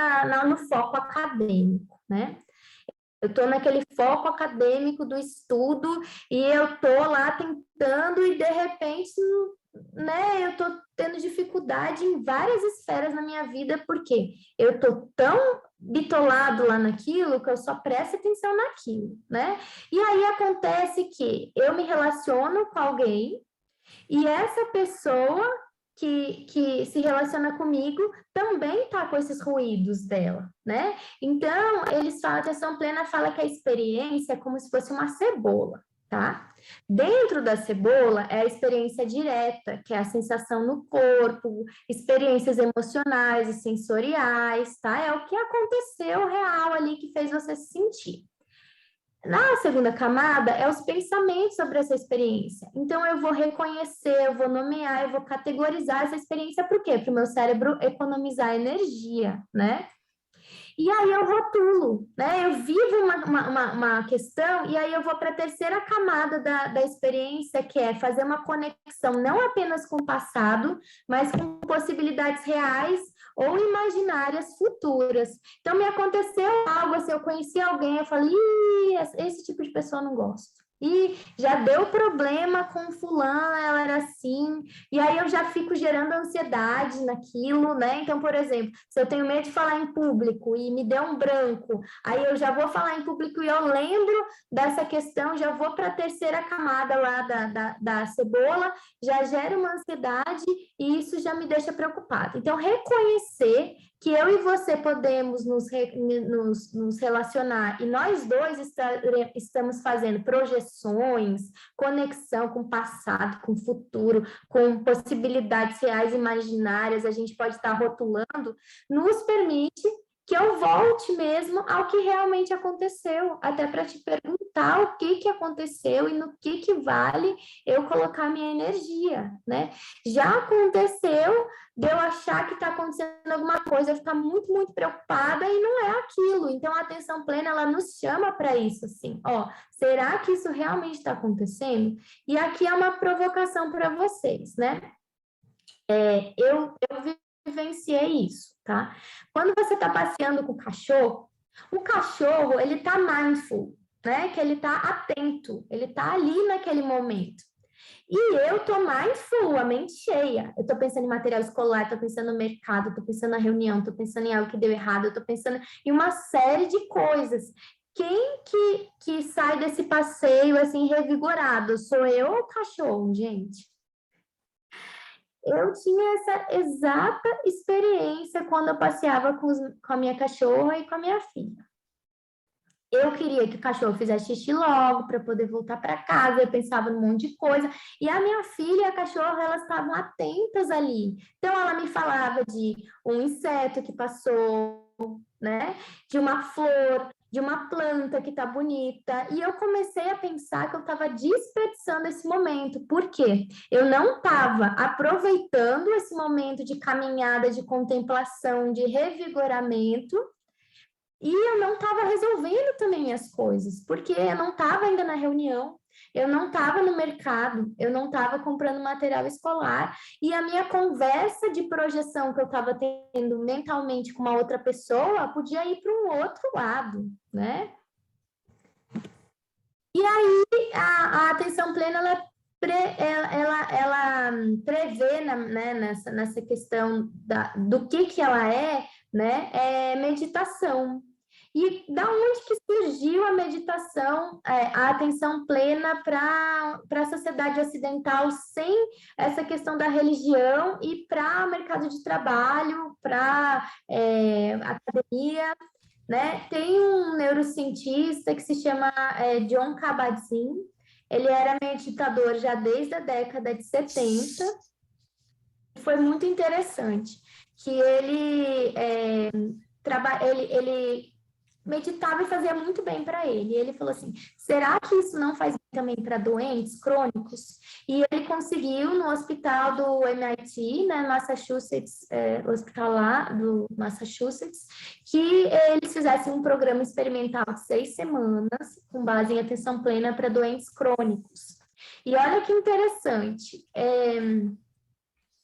no foco acadêmico, né? Eu estou naquele foco acadêmico do estudo e eu estou lá tentando e, de repente, né, eu estou tendo dificuldade em várias esferas na minha vida, porque eu estou tão bitolado lá naquilo que eu só presto atenção naquilo, né? E aí acontece que eu me relaciono com alguém e essa pessoa que se relaciona comigo também está com esses ruídos dela, né? Então, eles falam, a atenção plena fala que a experiência é como se fosse uma cebola, tá? Dentro da cebola é a experiência direta, que é a sensação no corpo, experiências emocionais e sensoriais, tá? É o que aconteceu real ali que fez você se sentir. Na segunda camada, é os pensamentos sobre essa experiência. Então, eu vou reconhecer, eu vou nomear, eu vou categorizar essa experiência, por quê? Para o meu cérebro economizar energia, né? E aí eu rotulo, né? Eu vivo uma questão e aí eu vou para a terceira camada da experiência, que é fazer uma conexão não apenas com o passado, mas com possibilidades reais ou imaginárias futuras. Então, me aconteceu algo, assim, eu conheci alguém, eu falei, esse tipo de pessoa eu não gosto. E já deu problema com fulano, ela era assim, e aí eu já fico gerando ansiedade naquilo, né? Então, por exemplo, se eu tenho medo de falar em público e me deu um branco, aí eu já vou falar em público e eu lembro dessa questão, já vou para a terceira camada lá da cebola, já gera uma ansiedade e isso já me deixa preocupada. Então, reconhecer que eu e você podemos nos relacionar e nós dois estamos fazendo projeções, conexão com o passado, com o futuro, com possibilidades reais e imaginárias, a gente pode estar rotulando, nos permite que eu volte mesmo ao que realmente aconteceu, até para te perguntar escutar o que aconteceu e no que vale eu colocar minha energia, né? Já aconteceu de eu achar que está acontecendo alguma coisa, eu ficar muito, muito preocupada e não é aquilo. Então, a atenção plena, ela nos chama para isso, assim, ó, será que isso realmente está acontecendo? E aqui é uma provocação para vocês, né? Eu vivenciei isso, tá? Quando você está passeando com o cachorro, ele está mindful, né? Que ele está atento, ele está ali naquele momento. E eu tô mindful, a mente cheia. Eu tô pensando em material escolar, tô pensando no mercado, tô pensando na reunião, tô pensando em algo que deu errado, eu tô pensando em uma série de coisas. Quem que sai desse passeio, assim, revigorado? Sou eu ou o cachorro, gente? Eu tinha essa exata experiência quando eu passeava com a minha cachorra e com a minha filha. Eu queria que o cachorro fizesse xixi logo para poder voltar para casa, eu pensava num monte de coisa. E a minha filha e a cachorra, elas estavam atentas ali. Então, ela me falava de um inseto que passou, né? De uma flor, de uma planta que está bonita. E eu comecei a pensar que eu estava desperdiçando esse momento. Por quê? Eu não estava aproveitando esse momento de caminhada, de contemplação, de revigoramento. E eu não estava resolvendo também minhas coisas, porque eu não estava ainda na reunião, eu não estava no mercado, eu não estava comprando material escolar, e a minha conversa de projeção que eu estava tendo mentalmente com uma outra pessoa podia ir para um outro lado, né? E aí, a atenção plena, ela prevê, né, nessa questão do que ela é, né, é meditação. E da onde que surgiu a meditação, a atenção plena para a sociedade ocidental sem essa questão da religião e para o mercado de trabalho, para academia, né? Tem um neurocientista que se chama Jon Kabat-Zinn. Ele era meditador já desde a década de 70. Foi muito interessante que ele meditava e fazia muito bem para ele. E ele falou assim, será que isso não faz bem também para doentes crônicos? E ele conseguiu no hospital do MIT, né, Massachusetts, o hospital lá do Massachusetts, que eles fizessem um programa experimental de 6 semanas, com base em atenção plena para doentes crônicos. E olha que interessante,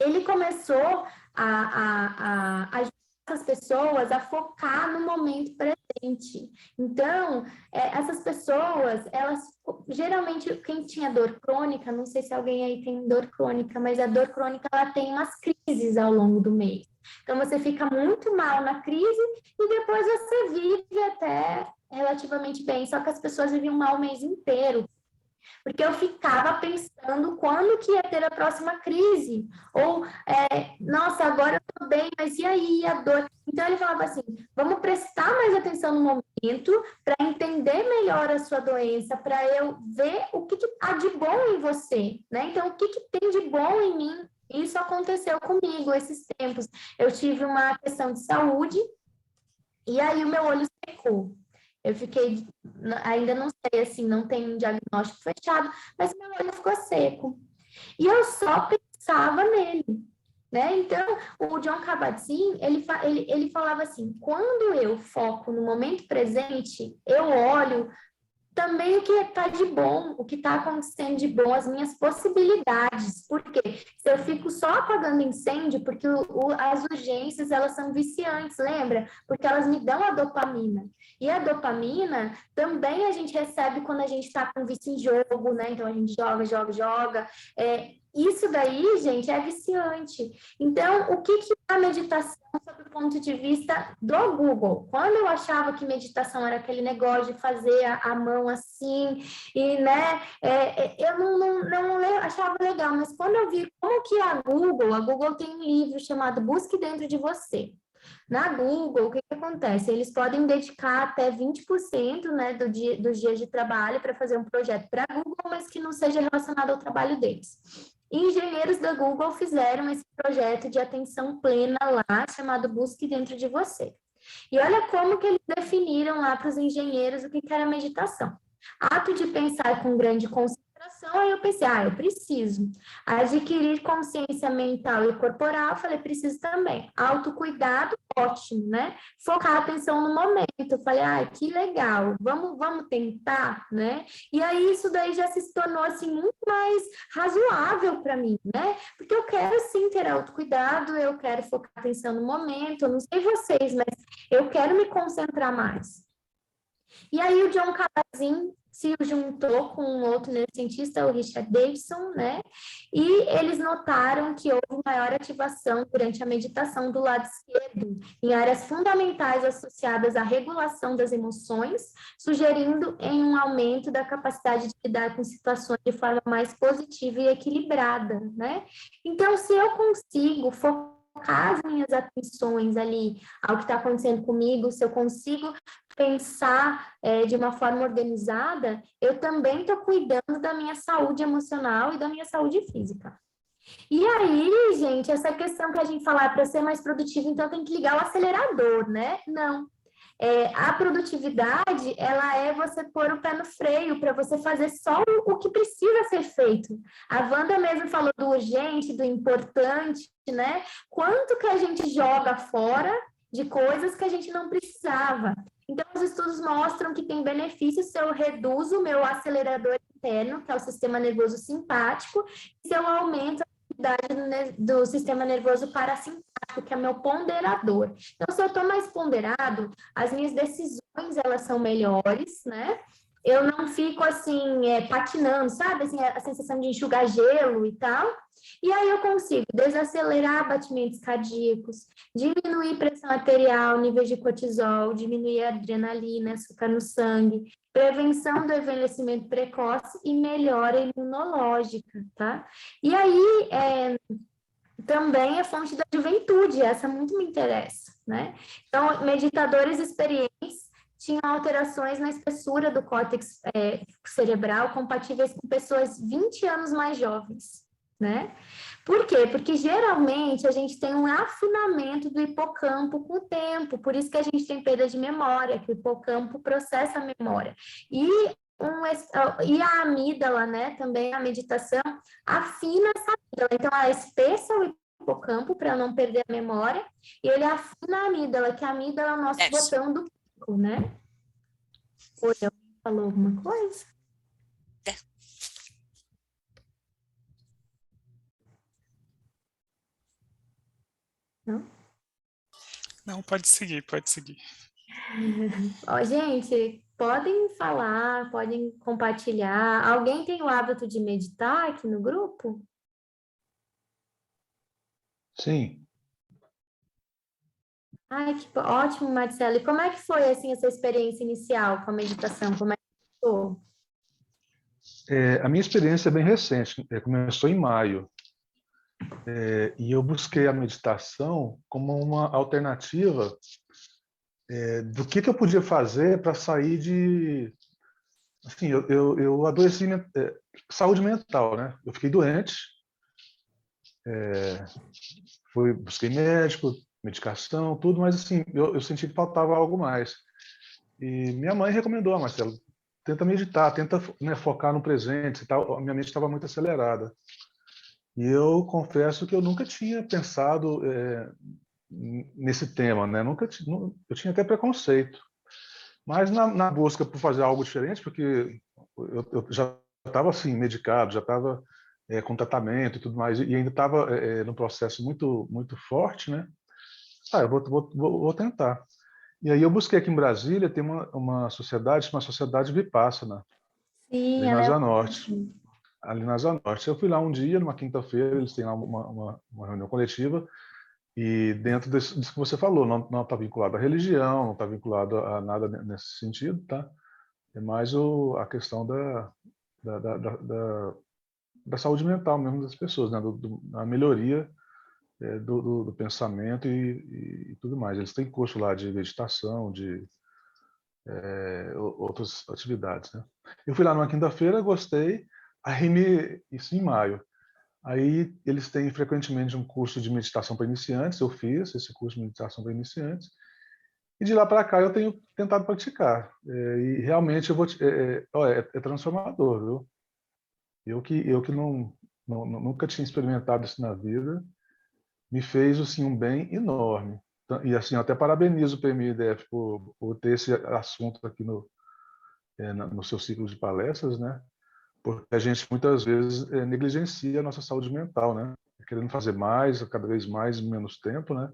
ele começou a ajudar as pessoas a focar no momento presente. Então, essas pessoas, elas, geralmente, quem tinha dor crônica, não sei se alguém aí tem dor crônica, mas a dor crônica, ela tem umas crises ao longo do mês. Então, você fica muito mal na crise e depois você vive até relativamente bem, só que as pessoas viviam mal o mês inteiro. Porque eu ficava pensando quando que ia ter a próxima crise. Ou, nossa, agora eu tô bem, mas e aí a dor? Então, ele falava assim, vamos prestar mais atenção no momento para entender melhor a sua doença, para eu ver o que há de bom em você, né? Então, o que tem de bom em mim? Isso aconteceu comigo esses tempos. Eu tive uma questão de saúde e aí o meu olho secou. Eu fiquei, ainda não sei, assim, não tem um diagnóstico fechado, mas meu olho ficou seco. E eu só pensava nele, né? Então, o Jon Kabat-Zinn, ele falava assim, quando eu foco no momento presente, eu olho também o que está de bom, o que está acontecendo de bom, as minhas possibilidades. Por quê? Se eu fico só apagando incêndio, porque as urgências, elas são viciantes, lembra? Porque elas me dão a dopamina. E a dopamina também a gente recebe quando a gente está com vício em jogo, né? Então, a gente joga. Isso daí, gente, é viciante. Então, o que é a meditação sob o ponto de vista do Google? Quando eu achava que meditação era aquele negócio de fazer a mão assim, e, né, eu não achava legal, mas quando eu vi como que a Google tem um livro chamado Busque Dentro de Você. Na Google, o que acontece? Eles podem dedicar até 20%, né, dos dias de trabalho para fazer um projeto para a Google, mas que não seja relacionado ao trabalho deles. Engenheiros da Google fizeram esse projeto de atenção plena lá, chamado Busque Dentro de Você. E olha como que eles definiram lá para os engenheiros o que era meditação. Ato de pensar com grande concentração, aí eu pensei, eu preciso. Adquirir consciência mental e corporal, falei, preciso também. Autocuidado, ótimo, né? Focar a atenção no momento, falei, que legal, vamos tentar, né? E aí isso daí já se tornou, assim, muito mais razoável para mim, né? Porque eu quero, sim, ter autocuidado, eu quero focar a atenção no momento, eu não sei vocês, mas eu quero me concentrar mais. E aí o John Kabat-Zinn se juntou com um outro neurocientista, o Richard Davidson, né? E eles notaram que houve maior ativação durante a meditação do lado esquerdo, em áreas fundamentais associadas à regulação das emoções, sugerindo em um aumento da capacidade de lidar com situações de forma mais positiva e equilibrada, né? Então, se eu consigo focar as minhas atenções ali ao que está acontecendo comigo, se eu consigo pensar de uma forma organizada, eu também estou cuidando da minha saúde emocional e da minha saúde física. E aí, gente, essa questão que a gente fala para ser mais produtivo, então tem que ligar o acelerador, né? Não. A produtividade, ela é você pôr o pé no freio para você fazer só o que precisa ser feito. A Wanda mesmo falou do urgente, do importante, né? Quanto que a gente joga fora de coisas que a gente não precisava. Então, os estudos mostram que tem benefícios se eu reduzo o meu acelerador interno, que é o sistema nervoso simpático, e se eu aumento a atividade do sistema nervoso parasimpático, que é meu ponderador. Então, se eu estou mais ponderado, as minhas decisões, elas são melhores, né? Eu não fico, assim, patinando, sabe? Assim, a sensação de enxugar gelo e tal. E aí eu consigo desacelerar batimentos cardíacos, diminuir pressão arterial, nível de cortisol, diminuir a adrenalina, açúcar no sangue, prevenção do envelhecimento precoce e melhora imunológica, tá? E aí, também é fonte da juventude, essa muito me interessa, né? Então, meditadores experientes tinham alterações na espessura do córtex cerebral compatíveis com pessoas 20 anos mais jovens, né? Por quê? Porque geralmente a gente tem um afinamento do hipocampo com o tempo, por isso que a gente tem perda de memória, que o hipocampo processa a memória. E a amígdala, né, também a meditação afina essa amígdala. Então, ela espessa o hipocampo para não perder a memória, e ele afina a amígdala, que a amígdala é o nosso botão do pico, né? Oi, alguém falou alguma coisa? Não? Não, pode seguir, pode seguir. Gente, podem falar, podem compartilhar. Alguém tem o hábito de meditar aqui no grupo? Sim. Ai, que ótimo, Marcelo. E como é que foi, assim, essa experiência inicial com a meditação? Como é que foi? A minha experiência é bem recente, começou em maio. E eu busquei a meditação como uma alternativa do que eu podia fazer para sair de... Assim, eu adoeci saúde mental, né? Eu fiquei doente, busquei médico, medicação, tudo, mas assim, eu senti que faltava algo mais. E minha mãe recomendou, Marcelo, tenta meditar, tenta, né, focar no presente e tal. A minha mente estava muito acelerada. E eu confesso que eu nunca tinha pensado nesse tema, né? Eu tinha até preconceito. Mas na busca por fazer algo diferente, porque eu já estava assim, medicado, já estava com tratamento e tudo mais, e ainda estava num processo muito, muito forte, né? Eu vou tentar. E aí eu busquei aqui em Brasília, tem uma sociedade, uma sociedade Vipassana, Sim, ali na ela Asa Norte. Ali na Asa Norte. Eu fui lá um dia, numa quinta-feira, eles têm lá uma reunião coletiva, e dentro disso que você falou, não está vinculado à religião, não está vinculado a nada nesse sentido, tá? É mais a questão da saúde mental mesmo das pessoas, né? A melhoria do pensamento e tudo mais. Eles têm curso lá de meditação, de outras atividades, né? Eu fui lá numa quinta-feira, gostei, isso em maio. Aí eles têm frequentemente um curso de meditação para iniciantes, eu fiz esse curso de meditação para iniciantes, E de lá para cá eu tenho tentado praticar. E realmente eu vou é transformador, viu? Eu que nunca tinha experimentado isso na vida, me fez assim, um bem enorme. E assim, eu até parabenizo o PMI-DF por ter esse assunto aqui no seu ciclo de palestras, né? Porque a gente muitas vezes negligencia a nossa saúde mental, né? Querendo fazer mais, cada vez mais, em menos tempo, né?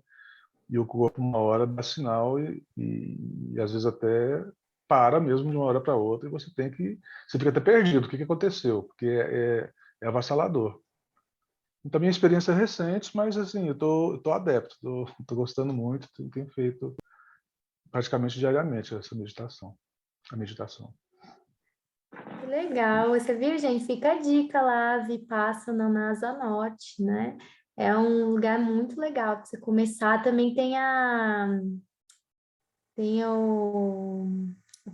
E o corpo, uma hora, dá sinal e às vezes até para mesmo de uma hora para outra e você fica até perdido. O que aconteceu? Porque é avassalador. Então, minha experiência é recente, mas assim, eu tô adepto, tô gostando muito, tenho feito praticamente diariamente essa meditação, a meditação. Que legal, você viu, gente? Fica a dica lá, Vipassana na Asa Norte, né? É um lugar muito legal para você começar. Também tem a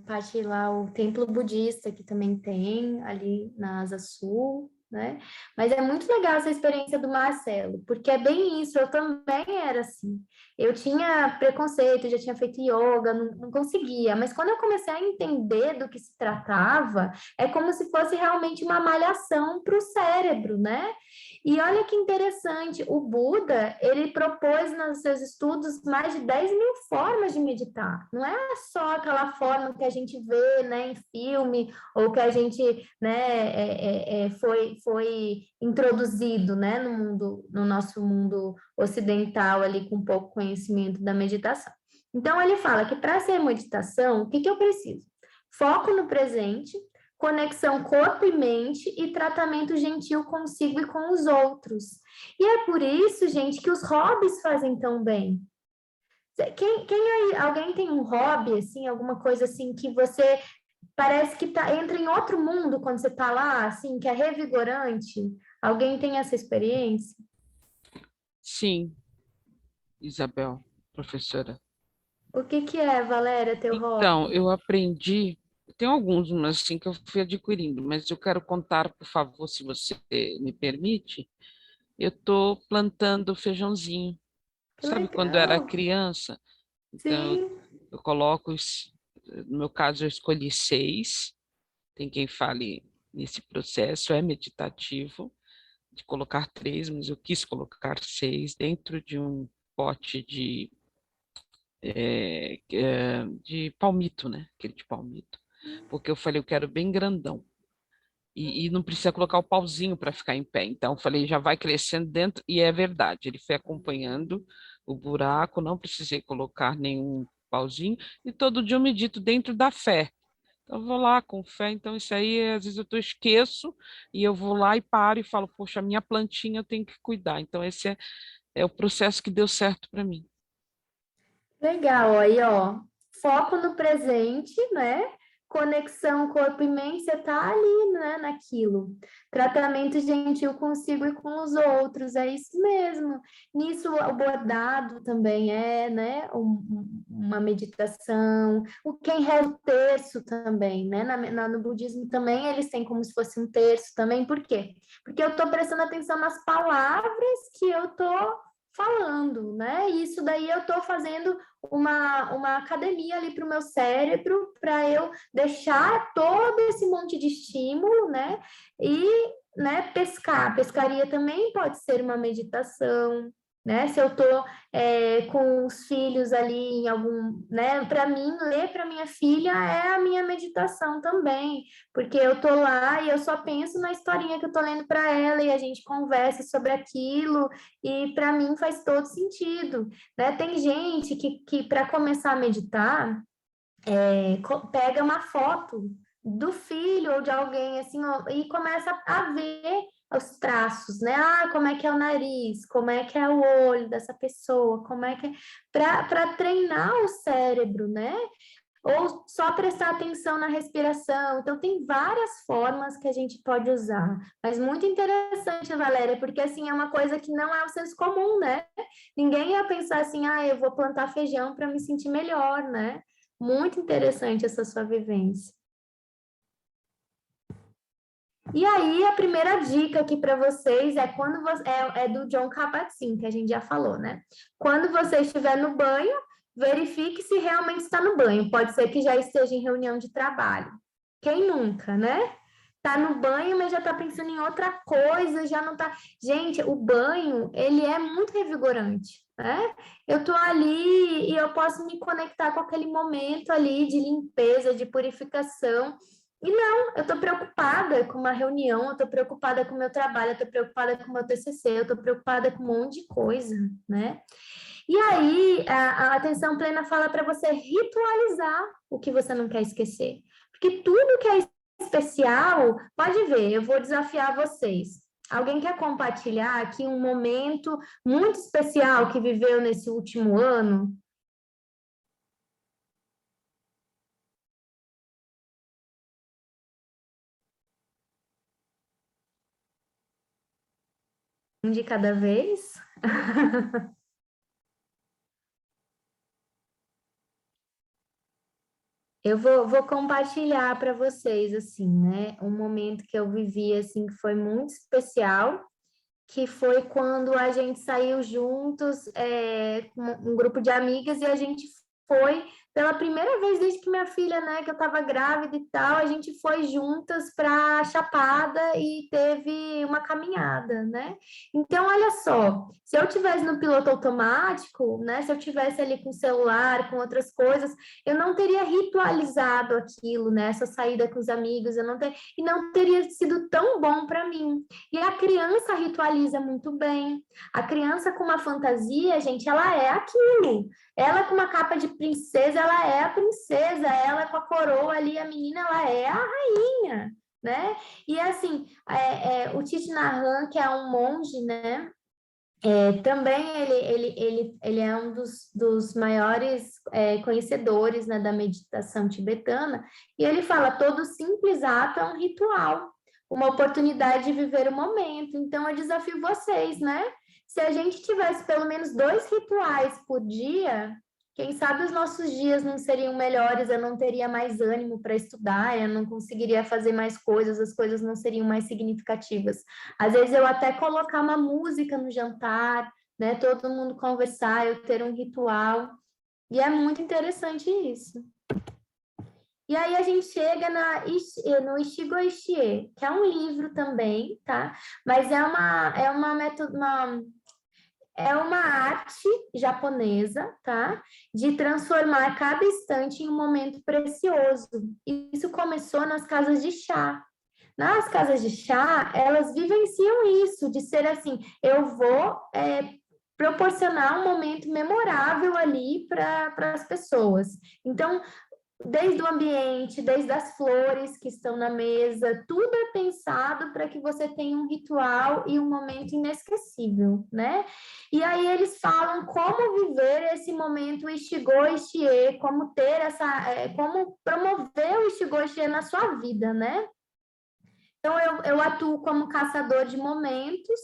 parte lá, o templo budista, que também tem ali na Asa Sul, né? Mas é muito legal essa experiência do Marcelo, porque é bem isso, eu também era assim. Eu tinha preconceito, já tinha feito yoga, não conseguia, mas quando eu comecei a entender do que se tratava, é como se fosse realmente uma malhação para o cérebro, né? E olha que interessante, o Buda, ele propôs nos seus estudos mais de 10 mil formas de meditar. Não é só aquela forma que a gente vê, né, em filme, ou que a gente, né, foi introduzido, né, no nosso mundo ocidental ali com pouco conhecimento da meditação. Então ele fala que para ser meditação, o que eu preciso? Foco no presente, conexão corpo e mente e tratamento gentil consigo e com os outros. E é por isso, gente, que os hobbies fazem tão bem. Alguém tem um hobby, assim, alguma coisa assim que você parece que entra em outro mundo quando você está lá, assim, que é revigorante? Alguém tem essa experiência? Sim, Isabel, professora. O que é, Valéria, teu hobby? Então, eu aprendi, tem alguns, mas assim, que eu fui adquirindo, mas eu quero contar, por favor, se você me permite. Eu estou plantando feijãozinho. Que Sabe legal. quando eu era criança? Então, Sim. eu coloco, no meu caso, eu escolhi 6. Tem quem fale nesse processo, é meditativo, de colocar 3, mas eu quis colocar 6 dentro de um pote de palmito, né? Aquele de palmito. Porque eu falei, eu quero bem grandão. E não precisa colocar o pauzinho para ficar em pé. Então, eu falei, já vai crescendo dentro, e é verdade. Ele foi acompanhando o buraco, não precisei colocar nenhum pauzinho, e todo dia eu medito dentro da fé. Então, eu vou lá com fé. Então, isso aí, às vezes eu esqueço, e eu vou lá e paro e falo, poxa, a minha plantinha eu tenho que cuidar. Então, esse é o processo que deu certo para mim. Legal, aí, ó, foco no presente, né? Conexão corpo e mente, você tá ali, né, naquilo. Tratamento gentil consigo e com os outros, é isso mesmo. Nisso, o bordado também é, né, uma meditação. Quem reza o terço também, né? No budismo também eles têm como se fosse um terço também, por quê? Porque eu tô prestando atenção nas palavras que eu tô falando, né? E isso daí eu estou fazendo uma academia ali para o meu cérebro, para eu deixar todo esse monte de estímulo, né? E, né, pescaria também pode ser uma meditação, né? Se eu estou com os filhos ali em algum, né? Para mim, ler para minha filha é a minha meditação também, porque eu estou lá e eu só penso na historinha que eu estou lendo para ela e a gente conversa sobre aquilo e para mim faz todo sentido, né? Tem gente que para começar a meditar pega uma foto do filho ou de alguém assim e começa a ver os traços, né? Ah, como é que é o nariz, como é que é o olho dessa pessoa, como é que é para treinar o cérebro, né? Ou só prestar atenção na respiração. Então, tem várias formas que a gente pode usar. Mas muito interessante, Valéria, porque, assim, é uma coisa que não é o senso comum, né? Ninguém ia pensar assim, ah, eu vou plantar feijão para me sentir melhor, né? Muito interessante essa sua vivência. E aí, a primeira dica aqui para vocês é quando é do Jon Kabat-Zinn, que a gente já falou, né? Quando você estiver no banho, verifique se realmente está no banho. Pode ser que já esteja em reunião de trabalho. Quem nunca, né? Tá no banho, mas já tá pensando em outra coisa, já não tá... Gente, o banho, ele é muito revigorante, né? Eu tô ali e eu posso me conectar com aquele momento ali de limpeza, de purificação. E não, eu tô preocupada com uma reunião, eu tô preocupada com o meu trabalho, eu tô preocupada com o meu TCC, eu tô preocupada com um monte de coisa, né? E aí, a atenção plena fala para você ritualizar o que você não quer esquecer. Porque tudo que é especial, pode ver, eu vou desafiar vocês. Alguém quer compartilhar aqui um momento muito especial que viveu nesse último ano? Um de cada vez? Eu vou compartilhar para vocês, assim, né? Um momento que eu vivi, assim, que foi muito especial, que foi quando a gente saiu juntos, com um grupo de amigas, e a gente foi, pela primeira vez desde que minha filha, né, que eu estava grávida e tal, a gente foi juntas para Chapada e teve uma caminhada, né? Então, olha só, se eu tivesse no piloto automático, né, se eu tivesse ali com o celular, com outras coisas, eu não teria ritualizado aquilo, né, essa saída com os amigos, e não teria sido tão bom para mim. E a criança ritualiza muito bem. A criança com uma fantasia, gente, ela é aquilo. Ela com uma capa de princesa, ela é a princesa. Ela com a coroa ali, a menina, ela é a rainha, né? E assim, o Thich Nhat Hanh, que é um monge, né? Também ele é um dos maiores conhecedores, né, da meditação tibetana, e ele fala, todo simples ato é um ritual, uma oportunidade de viver o momento. Então, eu desafio vocês, né? Se a gente tivesse pelo menos 2 rituais por dia, quem sabe os nossos dias não seriam melhores, eu não teria mais ânimo para estudar, eu não conseguiria fazer mais coisas, as coisas não seriam mais significativas. Às vezes eu até colocar uma música no jantar, né? Todo mundo conversar, eu ter um ritual. E é muito interessante isso. E aí a gente chega no Ichigo Ishie, que é um livro também, tá? Mas é uma arte japonesa, tá? De transformar cada instante em um momento precioso. Isso começou nas casas de chá. Nas casas de chá, elas vivenciam isso, de ser assim, eu vou proporcionar um momento memorável ali para as pessoas. Então, desde o ambiente, desde as flores que estão na mesa, tudo é pensado para que você tenha um ritual e um momento inesquecível, né? E aí eles falam como viver esse momento Ichigo Ishie, como ter como promover o Ichigo Ishie na sua vida, né? Então, eu atuo como caçador de momentos,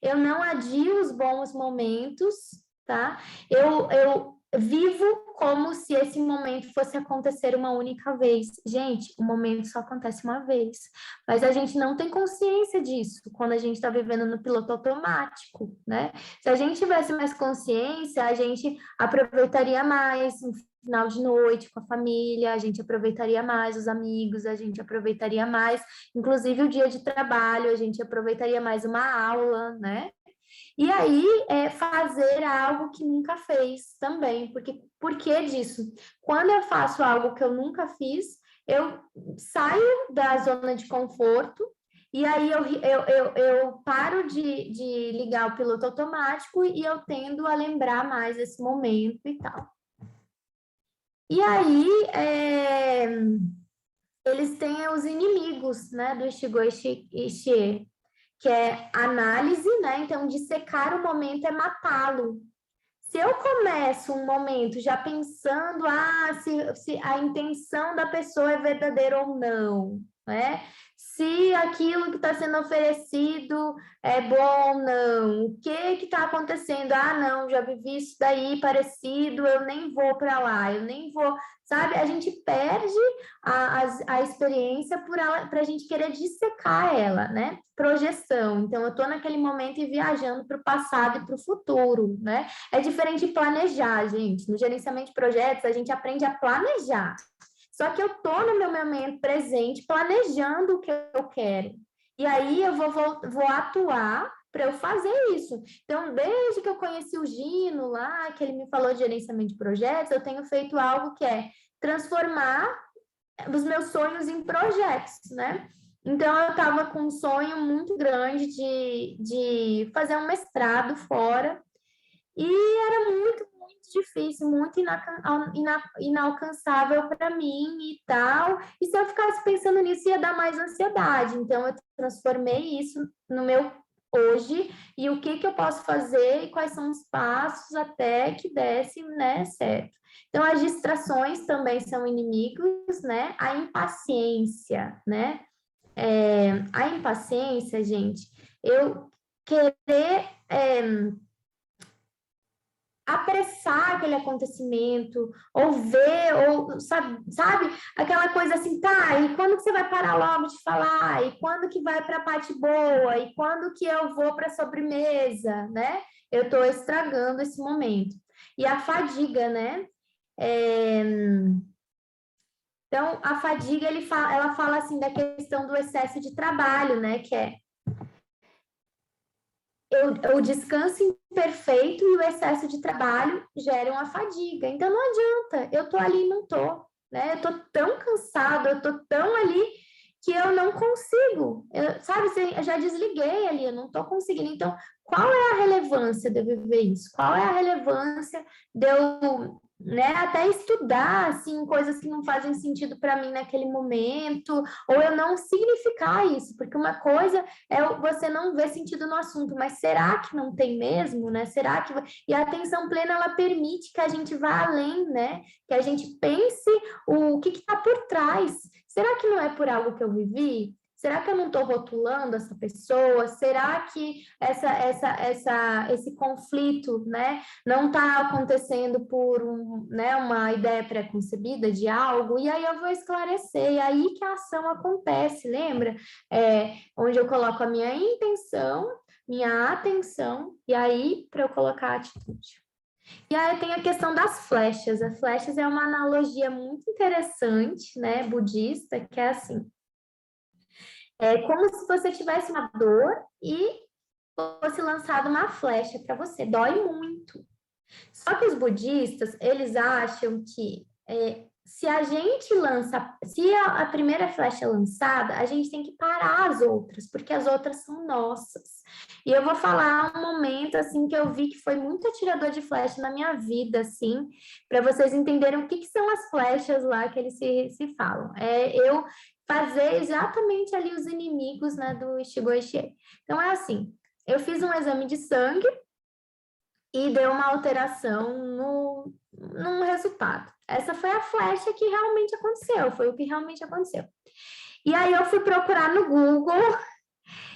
eu não adio os bons momentos, tá? Eu vivo como se esse momento fosse acontecer uma única vez. Gente, o momento só acontece uma vez, mas a gente não tem consciência disso quando a gente está vivendo no piloto automático, né? Se a gente tivesse mais consciência, a gente aproveitaria mais um final de noite com a família, a gente aproveitaria mais os amigos, a gente aproveitaria mais, inclusive o dia de trabalho, a gente aproveitaria mais uma aula, né? E aí, fazer algo que nunca fez também, porque por que disso? Quando eu faço algo que eu nunca fiz, eu saio da zona de conforto, e aí eu paro de ligar o piloto automático e eu tendo a lembrar mais esse momento e tal. E aí, eles têm os inimigos, né, do Ichigo Ishie, que é análise, né? Então, dissecar o momento é matá-lo. Se eu começo um momento já pensando se a intenção da pessoa é verdadeira ou não, né? Se aquilo que está sendo oferecido é bom ou não, o que está acontecendo? Não, já vivi isso daí parecido, eu nem vou para lá, eu nem vou sabe? A gente perde a experiência para a gente querer dissecar ela, né? Projeção. Então, eu estou naquele momento e viajando para o passado e para o futuro, né? É diferente de planejar, gente. No gerenciamento de projetos, a gente aprende a planejar. Só que eu estou no meu momento presente, planejando o que eu quero. E aí, eu vou atuar para eu fazer isso. Então, desde que eu conheci o Gino lá, que ele me falou de gerenciamento de projetos, eu tenho feito algo que é transformar os meus sonhos em projetos, né? Então, eu estava com um sonho muito grande de fazer um mestrado fora, e era muito difícil, muito inalcançável para mim e tal, e se eu ficasse pensando nisso, ia dar mais ansiedade. Então, eu transformei isso no meu hoje, e o que eu posso fazer e quais são os passos até que desse, né, certo. Então, as distrações também são inimigos, né? A impaciência, né? A impaciência, gente, eu querer apressar aquele acontecimento, ou ver, ou sabe, aquela coisa assim, tá, e quando que você vai parar logo de falar? E quando que vai para a parte boa? E quando que eu vou para a sobremesa, né? Eu estou estragando esse momento. E a fadiga, né? Então, a fadiga, ela fala assim da questão do excesso de trabalho, né? Que é o descanso imperfeito e o excesso de trabalho geram a fadiga. Então, não adianta, eu tô ali e não tô, né? Eu tô tão cansada, eu tô tão ali que eu não consigo, sabe? Eu já desliguei ali, eu não tô conseguindo. Então, qual é a relevância de eu viver isso? Qual é a relevância de eu, né, até estudar, assim, coisas que não fazem sentido para mim naquele momento, ou eu não significar isso, porque uma coisa é você não ver sentido no assunto, mas será que não tem mesmo, né? Será que... E a atenção plena, ela permite que a gente vá além, né? Que a gente pense o que está por trás. Será que não é por algo que eu vivi? Será que eu não estou rotulando essa pessoa? Será que esse conflito, né, não está acontecendo por uma ideia pré-concebida de algo? E aí eu vou esclarecer, e aí que a ação acontece, lembra? Onde eu coloco a minha intenção, minha atenção, e aí para eu colocar a atitude. E aí tem a questão das flechas. As flechas é uma analogia muito interessante, né, budista, que é assim, é como se você tivesse uma dor e fosse lançada uma flecha para você. Dói muito. Só que os budistas, eles acham que se a gente lança... Se a primeira flecha é lançada, a gente tem que parar as outras, porque as outras são nossas. E eu vou falar um momento, assim, que eu vi que foi muito atirador de flecha na minha vida, assim, para vocês entenderem o que são as flechas lá que eles se falam. Eu fazer exatamente ali os inimigos, né, do Ichigo Ishii. Então, é assim, eu fiz um exame de sangue e deu uma alteração no resultado. Essa foi a flecha que realmente aconteceu, foi o que realmente aconteceu. E aí eu fui procurar no Google,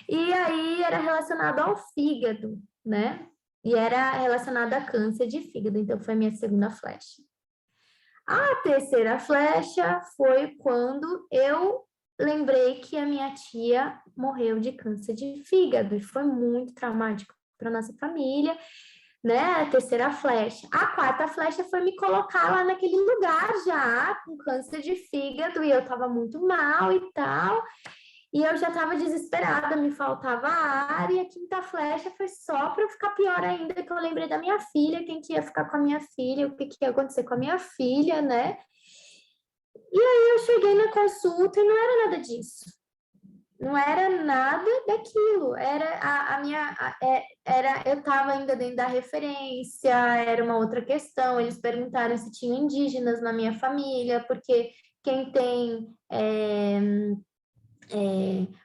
e aí era relacionado ao fígado, né? E era relacionado a câncer de fígado, então foi a minha segunda flecha. A terceira flecha foi quando eu lembrei que a minha tia morreu de câncer de fígado, e foi muito traumático para nossa família, né? A terceira flecha. A quarta flecha foi me colocar lá naquele lugar já, com câncer de fígado, e eu estava muito mal e tal, e eu já estava desesperada, me faltava ar, e a quinta flecha foi só para eu ficar pior ainda, que eu lembrei da minha filha, quem que ia ficar com a minha filha, o que ia acontecer com a minha filha, né? E aí eu cheguei na consulta e não era nada disso. Não era nada daquilo. Era eu estava ainda dentro da referência, era uma outra questão. Eles perguntaram se tinham indígenas na minha família, porque quem tem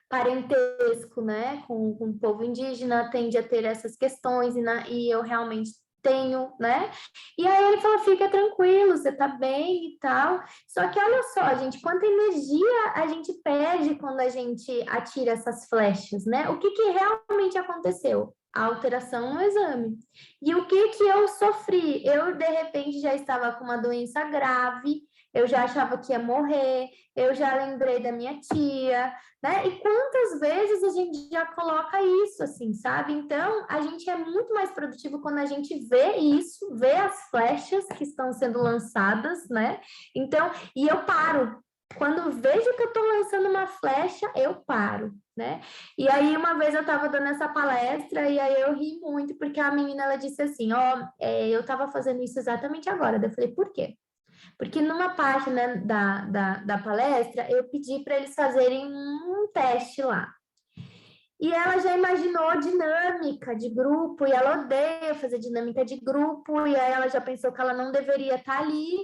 parentesco, né, com o povo indígena tende a ter essas questões, e eu realmente tenho, né? E aí ele falou, fica tranquilo, você tá bem e tal. Só que olha só, gente, quanta energia a gente perde quando a gente atira essas flechas, né? O que realmente aconteceu? A alteração no exame. E o que eu sofri? Eu, de repente, já estava com uma doença grave, eu já achava que ia morrer, eu já lembrei da minha tia, né? E quantas vezes a gente já coloca isso, assim, sabe? Então, a gente é muito mais produtivo quando a gente vê isso, vê as flechas que estão sendo lançadas, né? Então, e eu paro. Quando vejo que eu estou lançando uma flecha, eu paro, né? E aí, uma vez eu estava dando essa palestra e aí eu ri muito, porque a menina, ela disse assim, eu estava fazendo isso exatamente agora. Daí eu falei, por quê? Porque numa parte, né, da palestra, eu pedi para eles fazerem um teste lá. E ela já imaginou dinâmica de grupo, e ela odeia fazer dinâmica de grupo, e aí ela já pensou que ela não deveria estar ali,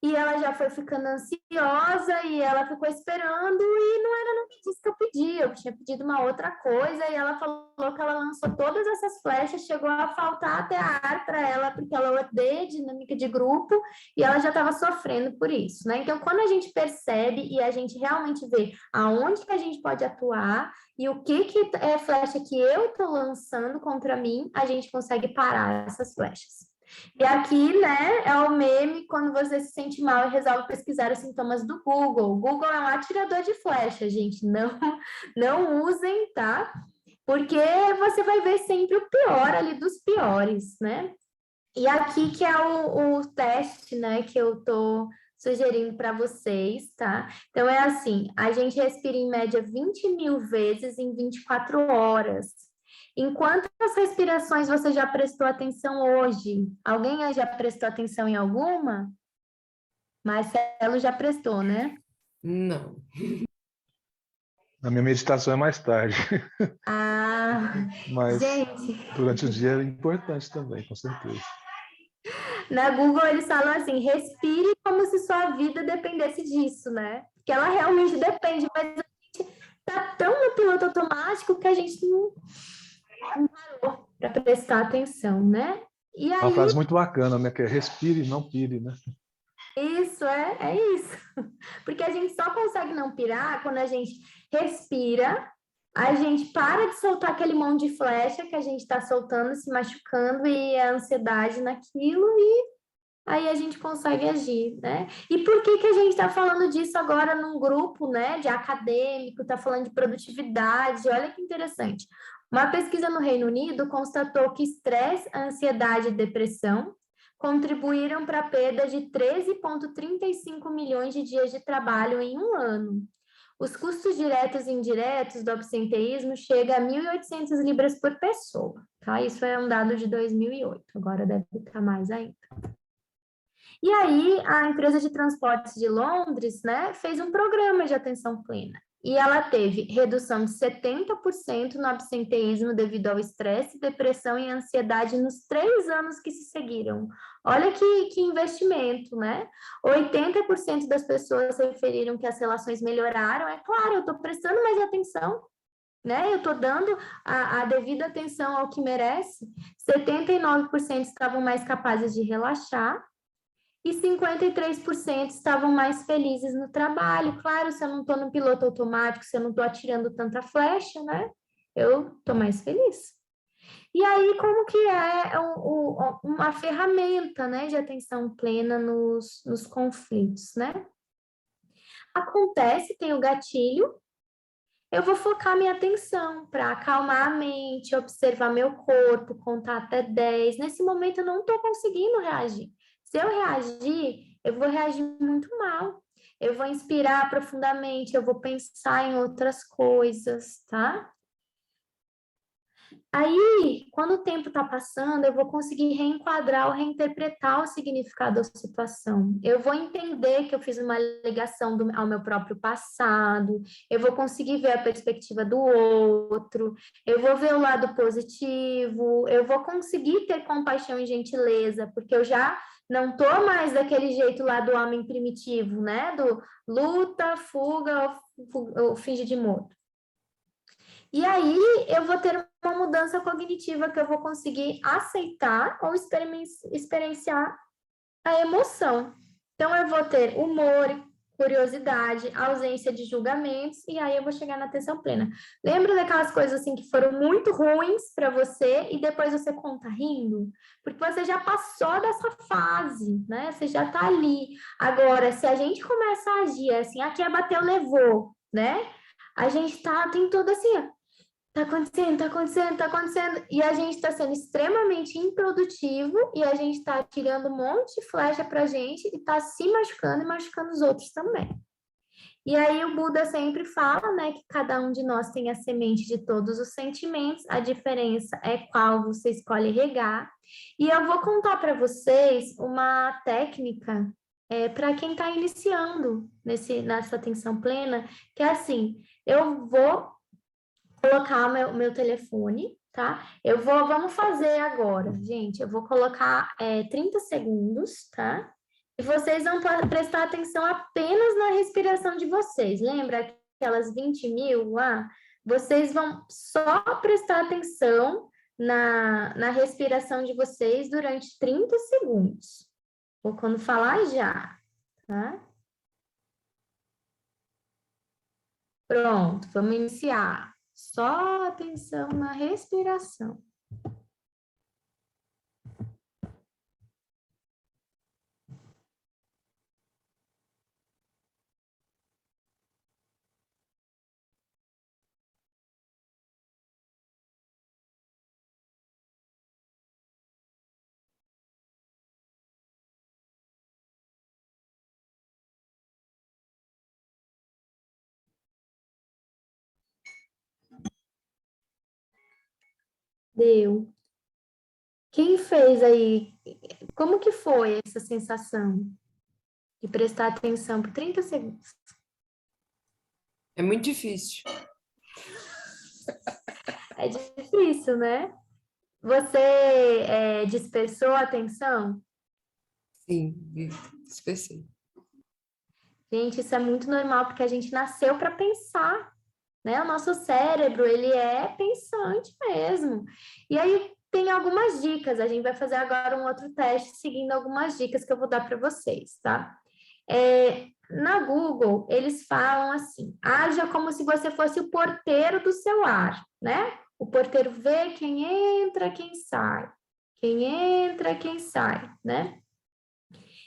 e ela já foi ficando ansiosa, e ela ficou esperando, e não era disso que eu pedi, eu tinha pedido uma outra coisa, e ela falou que ela lançou todas essas flechas, chegou a faltar até ar para ela, porque ela odeia dinâmica de grupo, e ela já estava sofrendo por isso, né? Então, quando a gente percebe e a gente realmente vê aonde que a gente pode atuar, e o que é flecha que eu estou lançando contra mim, a gente consegue parar essas flechas. E aqui, né, é o meme quando você se sente mal e resolve pesquisar os sintomas do Google. O Google é um atirador de flecha, gente. Não usem, tá? Porque você vai ver sempre o pior ali dos piores, né? E aqui que é o teste, né, que eu tô sugerindo para vocês, tá? Então, é assim, a gente respira em média 20.000 vezes em 24 horas. Em quantas respirações você já prestou atenção hoje? Alguém já prestou atenção em alguma? Marcelo já prestou, né? Não. A minha meditação é mais tarde. Mas gente. durante o dia é importante também, com certeza. Na Google eles falam assim, respire como se sua vida dependesse disso, né? Que ela realmente depende, mas a gente tá tão no piloto automático que a gente não parou para prestar atenção, né? E aí, uma frase muito bacana, né? Que é respire, não pire, né? Isso, é isso. Porque a gente só consegue não pirar quando a gente respira, a gente para de soltar aquele monte de flecha que a gente está soltando, se machucando e a ansiedade naquilo e aí a gente consegue agir, né? E por que a gente está falando disso agora num grupo, né, de acadêmico, está falando de produtividade? Olha que interessante. Uma pesquisa no Reino Unido constatou que estresse, ansiedade e depressão contribuíram para a perda de 13,35 milhões de dias de trabalho em um ano. Os custos diretos e indiretos do absenteísmo chegam a 1.800 libras por pessoa, tá? Isso é um dado de 2008, agora deve estar mais ainda. E aí, a empresa de transportes de Londres, né, fez um programa de atenção plena. E ela teve redução de 70% no absenteísmo devido ao estresse, depressão e ansiedade nos 3 anos que se seguiram. Olha que investimento, né? 80% das pessoas referiram que as relações melhoraram. É claro, eu estou prestando mais atenção, né? Eu estou dando a devida atenção ao que merece. 79% estavam mais capazes de relaxar. E 53% estavam mais felizes no trabalho. Claro, se eu não estou no piloto automático, se eu não estou atirando tanta flecha, né? Eu estou mais feliz. E aí, como que é uma ferramenta, né, de atenção plena nos conflitos, né? Acontece, tem o gatilho, eu vou focar minha atenção para acalmar a mente, observar meu corpo, contar até 10. Nesse momento, eu não estou conseguindo reagir. Se eu reagir, eu vou reagir muito mal. Eu vou inspirar profundamente, eu vou pensar em outras coisas, tá? Aí, quando o tempo está passando, eu vou conseguir reenquadrar ou reinterpretar o significado da situação. Eu vou entender que eu fiz uma ligação ao meu próprio passado, eu vou conseguir ver a perspectiva do outro, eu vou ver o lado positivo, eu vou conseguir ter compaixão e gentileza, porque eu já não estou mais daquele jeito lá do homem primitivo, né? Do luta, fuga ou finge de morto. E aí eu vou ter uma mudança cognitiva que eu vou conseguir aceitar ou experienciar a emoção. Então, eu vou ter humor, curiosidade, ausência de julgamentos, e aí eu vou chegar na atenção plena. Lembra daquelas coisas assim que foram muito ruins para você e depois você conta rindo? Porque você já passou dessa fase, né? Você já tá ali. Agora, se a gente começa a agir assim, aqui é bateu, levou, né? A gente tem tudo assim, ó. Tá acontecendo, e a gente está sendo extremamente improdutivo e a gente está tirando um monte de flecha pra gente e está se machucando e machucando os outros também. E aí o Buda sempre fala, né, que cada um de nós tem a semente de todos os sentimentos, a diferença é qual você escolhe regar. E eu vou contar para vocês uma técnica para quem está iniciando nessa atenção plena, que é assim, eu vou colocar meu telefone, tá? Vamos fazer agora, gente. Eu vou colocar 30 segundos, tá? E vocês vão prestar atenção apenas na respiração de vocês. Lembra aquelas 20.000 lá? Vocês vão só prestar atenção na respiração de vocês durante 30 segundos. Vou quando falar já, tá? Pronto, vamos iniciar. Só atenção na respiração. Deu. Quem fez aí? Como que foi essa sensação de prestar atenção por 30 segundos? É muito difícil. É difícil, né? Você dispersou a atenção? Sim, dispersei. Gente, isso é muito normal, porque a gente nasceu para pensar, né? O nosso cérebro, ele é pensante mesmo. E aí, tem algumas dicas, a gente vai fazer agora um outro teste, seguindo algumas dicas que eu vou dar para vocês, tá? Na Google, eles falam assim, haja como se você fosse o porteiro do seu lar, né? O porteiro vê quem entra, quem sai. Quem entra, quem sai, né?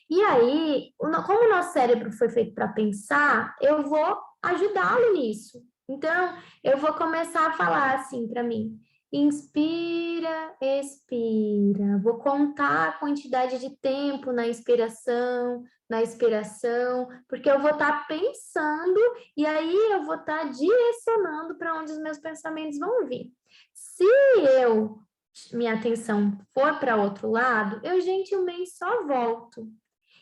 E aí, como o nosso cérebro foi feito para pensar, eu vou ajudá-lo nisso. Então, eu vou começar a falar assim para mim. Inspira, expira. Vou contar a quantidade de tempo na expiração, porque eu vou estar pensando e aí eu vou estar direcionando para onde os meus pensamentos vão vir. Se minha atenção for para outro lado, eu gentilmente só volto.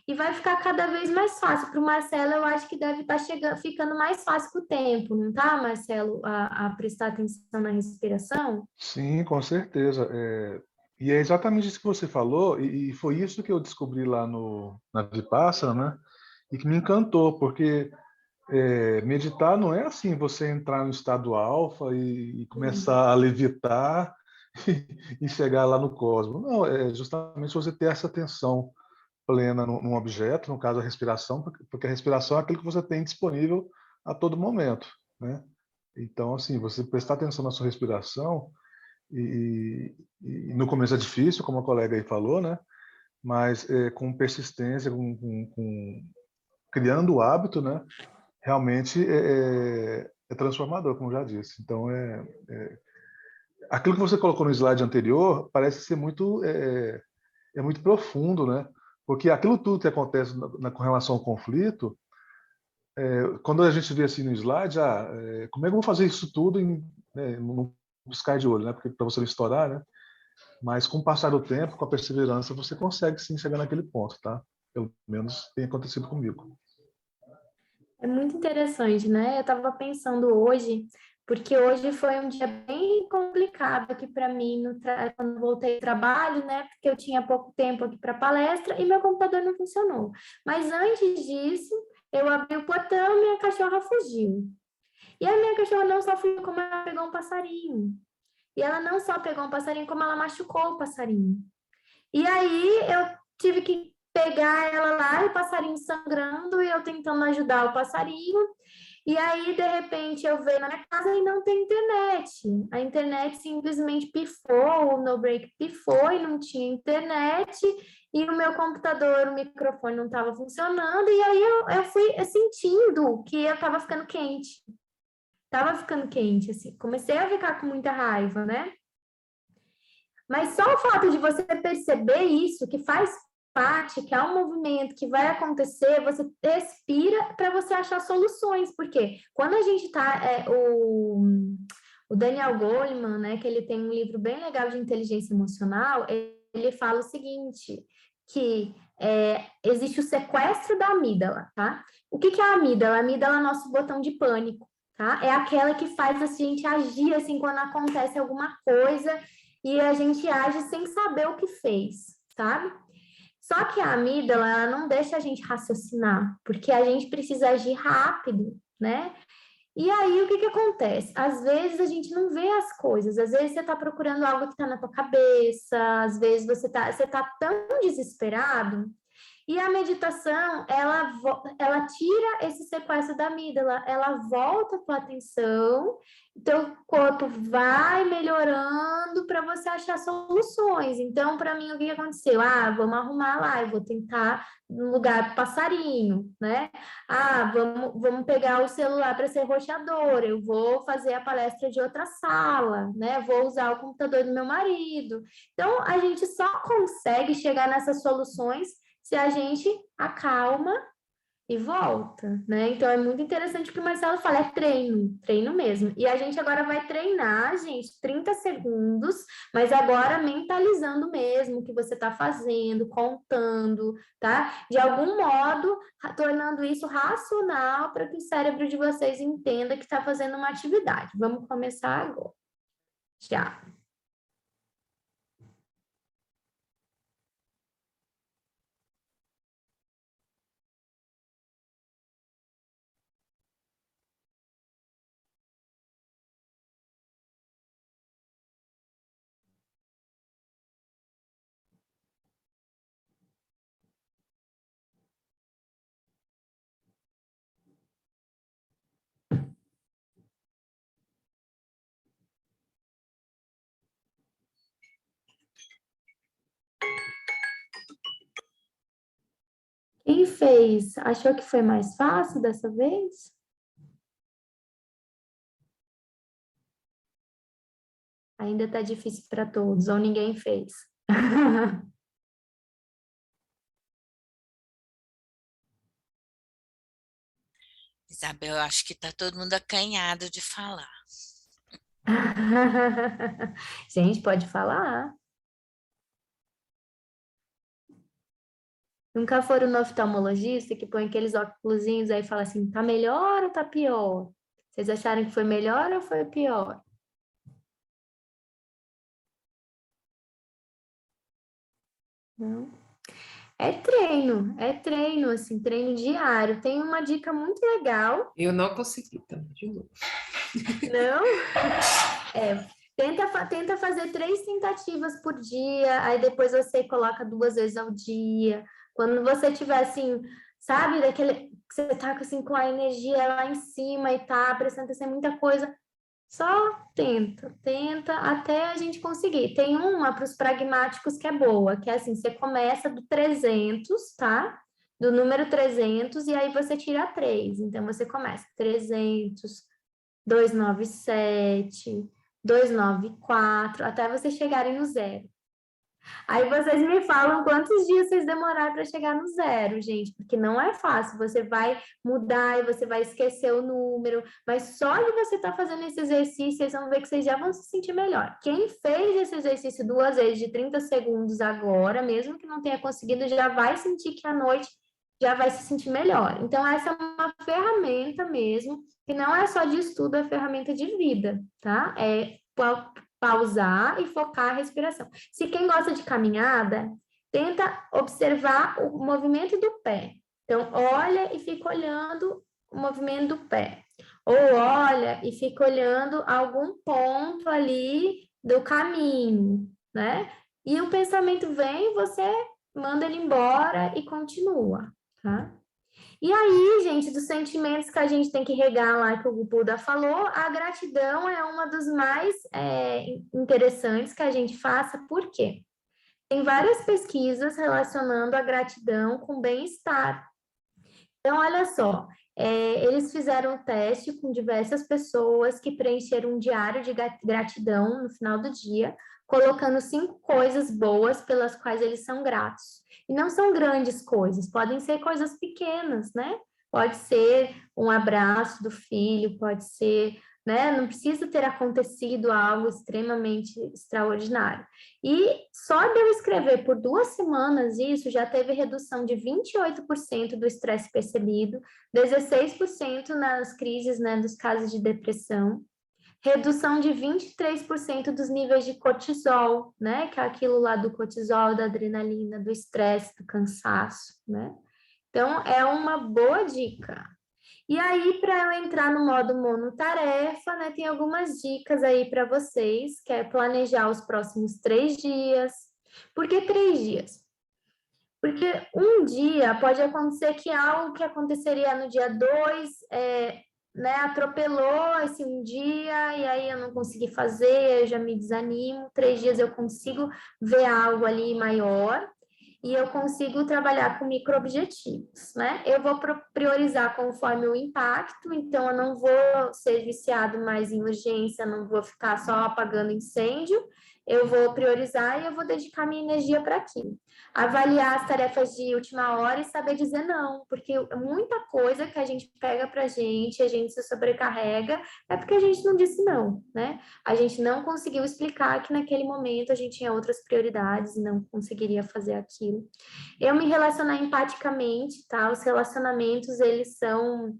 E vai ficar cada vez mais fácil. Para o Marcelo, eu acho que deve estar ficando mais fácil com o tempo, não tá, Marcelo, a prestar atenção na respiração? Sim, com certeza. E é exatamente isso que você falou, e foi isso que eu descobri lá na Vipassana, né? E que me encantou, porque meditar não é assim, você entrar no estado alfa e começar a levitar e chegar lá no cosmos. Não, é justamente você ter essa atenção plena num objeto, no caso a respiração, porque a respiração é aquilo que você tem disponível a todo momento, né? Então, assim, você prestar atenção na sua respiração, e no começo é difícil, como a colega aí falou, né? Mas com persistência, criando o hábito, né? Realmente é transformador, como já disse. Então, aquilo que você colocou no slide anterior parece ser muito profundo, né? Porque aquilo tudo que acontece com relação ao conflito, quando a gente vê assim no slide, como é que eu vou fazer isso tudo num piscar de olho, né? Porque para você não estourar, né? Mas com o passar do tempo, com a perseverança, você consegue sim chegar naquele ponto, tá? Pelo menos tem acontecido comigo. É muito interessante, né? Eu estava pensando hoje, porque hoje foi um dia bem complicado aqui para mim, quando voltei ao trabalho, né? Porque eu tinha pouco tempo aqui para palestra e meu computador não funcionou. Mas antes disso, eu abri o portão e minha cachorra fugiu. E a minha cachorra não só fugiu, como ela pegou um passarinho. E ela não só pegou um passarinho, como ela machucou o passarinho. E aí eu tive que pegar ela lá e o passarinho sangrando e eu tentando ajudar o passarinho. E aí, de repente, eu venho na minha casa e não tem internet. A internet simplesmente pifou, o no-break pifou e não tinha internet. E o meu computador, o microfone não estava funcionando. E aí eu fui sentindo que eu estava ficando quente. Estava ficando quente, assim. Comecei a ficar com muita raiva, né? Mas só o fato de você perceber isso, que faz parte, que é um movimento que vai acontecer, você respira para você achar soluções, porque quando a gente está, o Daniel Goleman, né, que ele tem um livro bem legal de inteligência emocional, ele fala o seguinte, que existe o sequestro da amígdala, tá? O que é a amígdala? A amígdala é o nosso botão de pânico, tá? É aquela que faz a gente agir, assim, quando acontece alguma coisa e a gente age sem saber o que fez, sabe? Só que a amígdala, ela não deixa a gente raciocinar, porque a gente precisa agir rápido, né? E aí, o que acontece? Às vezes a gente não vê as coisas, às vezes você está procurando algo que está na tua cabeça, às vezes você tá tão desesperado, e a meditação, ela tira esse sequestro da amígdala, ela volta a tua atenção, teu corpo vai melhorando para você achar soluções. Então, para mim, o que aconteceu? Vamos arrumar lá, eu vou tentar no lugar passarinho, né? Vamos pegar o celular para ser roteador, eu vou fazer a palestra de outra sala, né? Vou usar o computador do meu marido. Então, a gente só consegue chegar nessas soluções se a gente acalma e volta, né? Então, é muito interessante o que o Marcelo fala, é treino mesmo. E a gente agora vai treinar, gente, 30 segundos, mas agora mentalizando mesmo o que você está fazendo, contando, tá? De algum modo, tornando isso racional para que o cérebro de vocês entenda que está fazendo uma atividade. Vamos começar agora. Já. Quem fez? Achou que foi mais fácil dessa vez? Ainda está difícil para todos, ou ninguém fez? Isabel, eu acho que está todo mundo acanhado de falar. Gente, pode falar. Nunca foram no oftalmologista que põe aqueles óculosinhos aí e fala assim, tá melhor ou tá pior? Vocês acharam que foi melhor ou foi pior? Não. É treino, assim, treino diário. Tem uma dica muito legal. Eu não consegui, tá? De novo. Não? Tenta fazer 3 tentativas por dia, aí depois você coloca 2 vezes ao dia. Quando você tiver, assim, sabe, daquele que você tá assim, com a energia lá em cima e tá prestando atenção em muita coisa, só tenta até a gente conseguir. Tem uma para os pragmáticos que é boa, que é assim, você começa do 300, tá? Do número 300 e aí você tira 3. Então, você começa 300, 297, 294, até vocês chegarem no 0. Aí vocês me falam quantos dias vocês demoraram para chegar no 0, gente, porque não é fácil, você vai mudar e você vai esquecer o número, mas só de você estar fazendo esse exercício, vocês vão ver que vocês já vão se sentir melhor. Quem fez esse exercício 2 vezes de 30 segundos agora, mesmo que não tenha conseguido, já vai sentir que à noite já vai se sentir melhor. Então, essa é uma ferramenta mesmo, que não é só de estudo, é ferramenta de vida, tá? É pausar e focar a respiração. Se quem gosta de caminhada, tenta observar o movimento do pé. Então, olha e fica olhando o movimento do pé. Ou olha e fica olhando algum ponto ali do caminho, né? E o pensamento vem, você manda ele embora e continua, tá? E aí, gente, dos sentimentos que a gente tem que regar lá, que o Buda falou, a gratidão é uma dos mais interessantes que a gente faça, por quê? Tem várias pesquisas relacionando a gratidão com bem-estar. Então, olha só, eles fizeram um teste com diversas pessoas que preencheram um diário de gratidão no final do dia, colocando 5 coisas boas pelas quais eles são gratos. E não são grandes coisas, podem ser coisas pequenas, né? Pode ser um abraço do filho, pode ser, né? Não precisa ter acontecido algo extremamente extraordinário. E só de eu escrever por 2 semanas isso, já teve redução de 28% do estresse percebido, 16% nas crises, né, dos casos de depressão, redução de 23% dos níveis de cortisol, né, que é aquilo lá do cortisol, da adrenalina, do estresse, do cansaço, né? Então, é uma boa dica. E aí, para eu entrar no modo monotarefa, né, tem algumas dicas aí para vocês, que é planejar os próximos 3 dias. Por que 3 dias? Porque um dia pode acontecer que algo que aconteceria no dia 2, né, atropelou esse um dia, e aí eu não consegui fazer, eu já me desanimo. 3 dias eu consigo ver algo ali maior, e eu consigo trabalhar com micro-objetivos, né? Eu vou priorizar conforme o impacto, então eu não vou ser viciado mais em urgência, não vou ficar só apagando incêndio, eu vou priorizar e eu vou dedicar minha energia para aquilo. Avaliar as tarefas de última hora e saber dizer não, porque muita coisa que a gente pega para a gente se sobrecarrega, é porque a gente não disse não, né? A gente não conseguiu explicar que naquele momento a gente tinha outras prioridades e não conseguiria fazer aquilo. Eu me relacionar empaticamente, tá? Os relacionamentos, eles são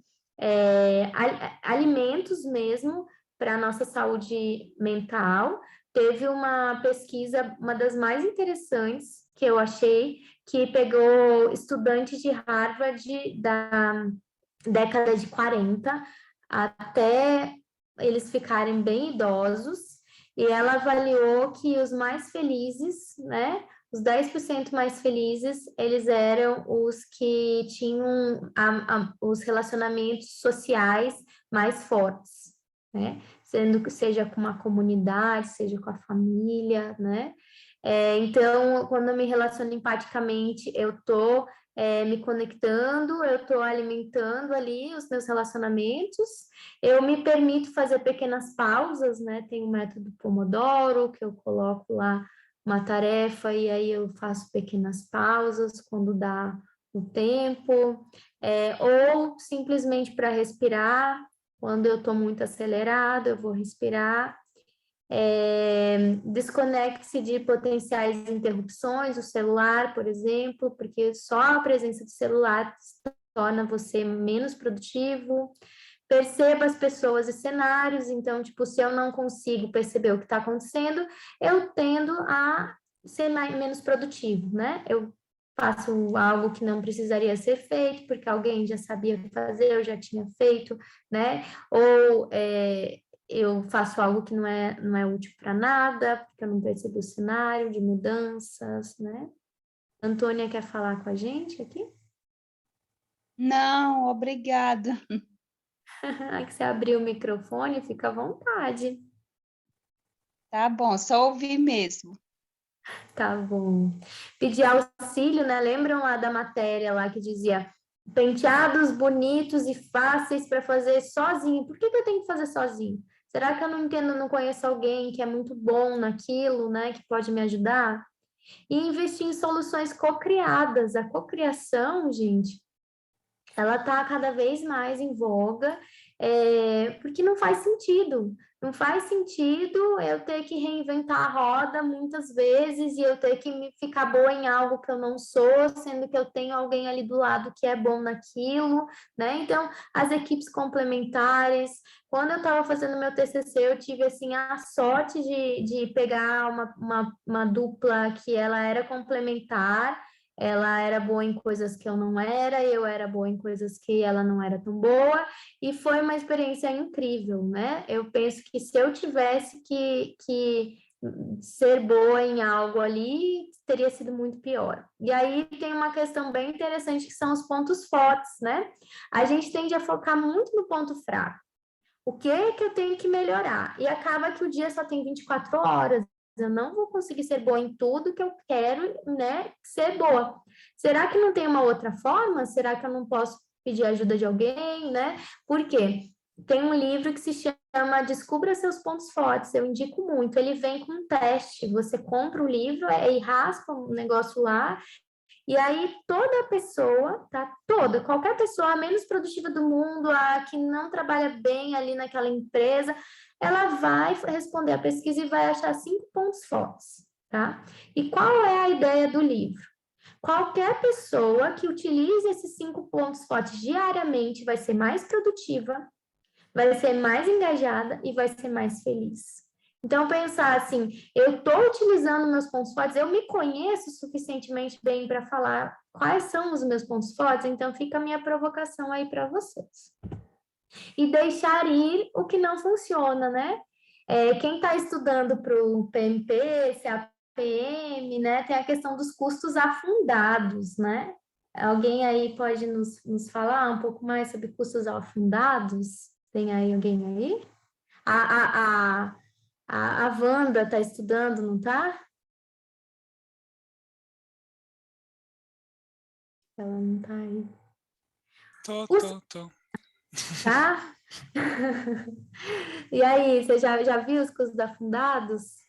alimentos mesmo para a nossa saúde mental. Teve uma pesquisa, uma das mais interessantes que eu achei, que pegou estudantes de Harvard da década de 40 até eles ficarem bem idosos, e ela avaliou que os mais felizes, né, os 10% mais felizes, eles eram os que tinham os relacionamentos sociais mais fortes, né? Sendo que seja com uma comunidade, seja com a família, né? Então, quando eu me relaciono empaticamente, eu estou me conectando, eu estou alimentando ali os meus relacionamentos, eu me permito fazer pequenas pausas, né? Tem o método Pomodoro, que eu coloco lá uma tarefa e aí eu faço pequenas pausas quando dá o tempo, ou simplesmente para respirar. Quando eu estou muito acelerada, eu vou respirar. Desconecte-se de potenciais interrupções, o celular, por exemplo, porque só a presença do celular torna você menos produtivo. Perceba as pessoas e cenários, então, tipo, se eu não consigo perceber o que está acontecendo, eu tendo a ser menos produtivo, né? Eu faço algo que não precisaria ser feito, porque alguém já sabia fazer, eu já tinha feito, né? Ou eu faço algo que não é útil para nada, porque eu não percebi o cenário de mudanças, né? Antônia quer falar com a gente aqui? Não, obrigada. Que você abriu o microfone, fica à vontade. Tá bom, só ouvir mesmo. Tá bom. Pedir auxílio, né? Lembram lá da matéria lá que dizia penteados bonitos e fáceis para fazer sozinho. Por que eu tenho que fazer sozinho? Será que eu não entendo, não conheço alguém que é muito bom naquilo, né? Que pode me ajudar? E investir em soluções co-criadas. A cocriação, gente, ela está cada vez mais em voga, porque não faz sentido. Não faz sentido eu ter que reinventar a roda muitas vezes e eu ter que ficar boa em algo que eu não sou, sendo que eu tenho alguém ali do lado que é bom naquilo, né? Então, as equipes complementares. Quando eu estava fazendo meu TCC, eu tive, assim, a sorte de pegar uma dupla que ela era complementar. Ela era boa em coisas que eu era boa em coisas que ela não era tão boa, e foi uma experiência incrível, né? Eu penso que se eu tivesse que ser boa em algo ali, teria sido muito pior. E aí tem uma questão bem interessante que são os pontos fortes, né? A gente tende a focar muito no ponto fraco. O que é que eu tenho que melhorar? E acaba que o dia só tem 24 horas. Eu não vou conseguir ser boa em tudo que eu quero, né, ser boa. Será que não tem uma outra forma? Será que eu não posso pedir ajuda de alguém, né? Por quê? Tem um livro que se chama Descubra Seus Pontos Fortes, eu indico muito. Ele vem com um teste. Você compra o livro e raspa um negócio lá, e aí toda pessoa, tá? Qualquer pessoa, a menos produtiva do mundo, a que não trabalha bem ali naquela empresa, ela vai responder a pesquisa e vai achar 5 pontos fortes, tá? E qual é a ideia do livro? Qualquer pessoa que utilize esses 5 pontos fortes diariamente vai ser mais produtiva, vai ser mais engajada e vai ser mais feliz. Então, pensar assim, eu estou utilizando meus pontos fortes, eu me conheço suficientemente bem para falar quais são os meus pontos fortes, então fica a minha provocação aí para vocês. E deixar ir o que não funciona, né? Quem está estudando para o PMP, CAPM, né, tem a questão dos custos afundados, né? Alguém aí pode nos falar um pouco mais sobre custos afundados? Tem aí alguém aí? A Wanda está estudando, não está? Ela não está aí. Tô. Tá? E aí, você já viu os custos afundados?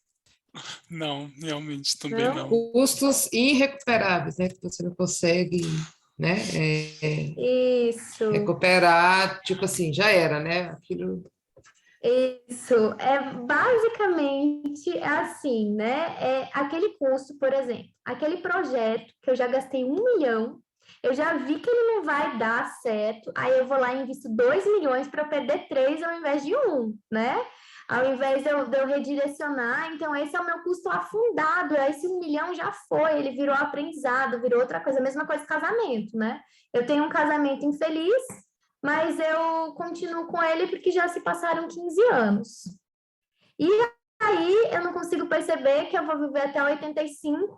Não, realmente também não. Custos irrecuperáveis, né? Que você não consegue, né? Isso. Recuperar, tipo assim, já era, né? Aquilo. Isso, basicamente assim, né? É aquele custo, por exemplo, aquele projeto que eu já gastei 1 milhão, eu já vi que ele não vai dar certo, aí eu vou lá e invisto 2 milhões para perder 3 ao invés de 1, né? Ao invés de eu redirecionar, então esse é o meu custo afundado, esse 1 milhão já foi, ele virou aprendizado, virou outra coisa, a mesma coisa que casamento, né? Eu tenho um casamento infeliz, mas eu continuo com ele porque já se passaram 15 anos. E aí eu não consigo perceber que eu vou viver até 85,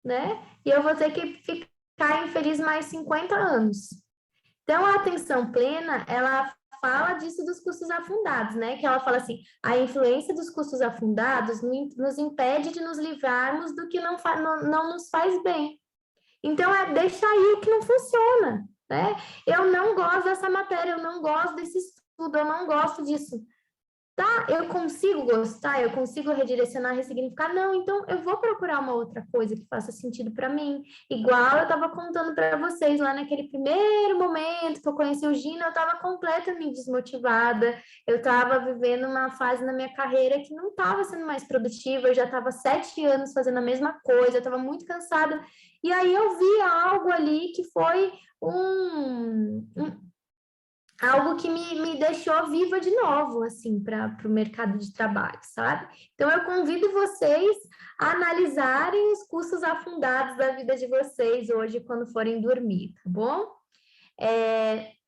né? E eu vou ter que ficar infeliz mais 50 anos. Então, a atenção plena, ela fala disso dos custos afundados, né? Que ela fala assim, a influência dos custos afundados nos impede de nos livrarmos do que não nos faz bem. Então, deixa aí o que não funciona, né? Eu não gosto dessa matéria, eu não gosto desse estudo, eu não gosto disso. Tá, eu consigo gostar, eu consigo redirecionar, ressignificar? Não, então eu vou procurar uma outra coisa que faça sentido para mim. Igual eu estava contando para vocês lá naquele primeiro momento que eu conheci o Gino, eu estava completamente desmotivada, eu estava vivendo uma fase na minha carreira que não estava sendo mais produtiva, eu já estava 7 anos fazendo a mesma coisa, eu estava muito cansada. E aí eu vi algo ali que foi algo que me deixou viva de novo, assim, para o mercado de trabalho, sabe? Então, eu convido vocês a analisarem os custos afundados da vida de vocês hoje, quando forem dormir, tá bom?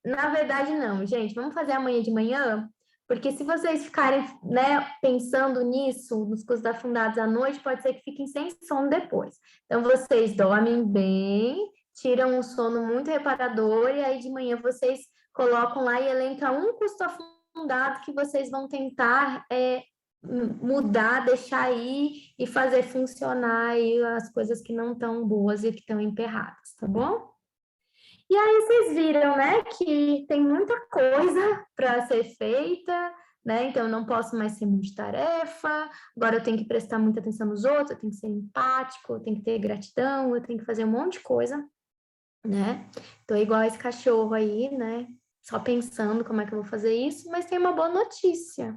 Na verdade, não, gente, vamos fazer amanhã de manhã? Porque se vocês ficarem, né, pensando nisso, nos custos afundados à noite, pode ser que fiquem sem sono depois. Então, vocês dormem bem, tiram um sono muito reparador, e aí de manhã vocês colocam lá e elencam um custo afundado que vocês vão tentar mudar, deixar aí e fazer funcionar aí as coisas que não estão boas e que estão emperradas, tá bom? E aí vocês viram, né, que tem muita coisa para ser feita, né? Então eu não posso mais ser multitarefa, agora eu tenho que prestar muita atenção nos outros, eu tenho que ser empático, eu tenho que ter gratidão, eu tenho que fazer um monte de coisa, né? Tô igual esse cachorro aí, né? Só pensando como é que eu vou fazer isso, mas tem uma boa notícia.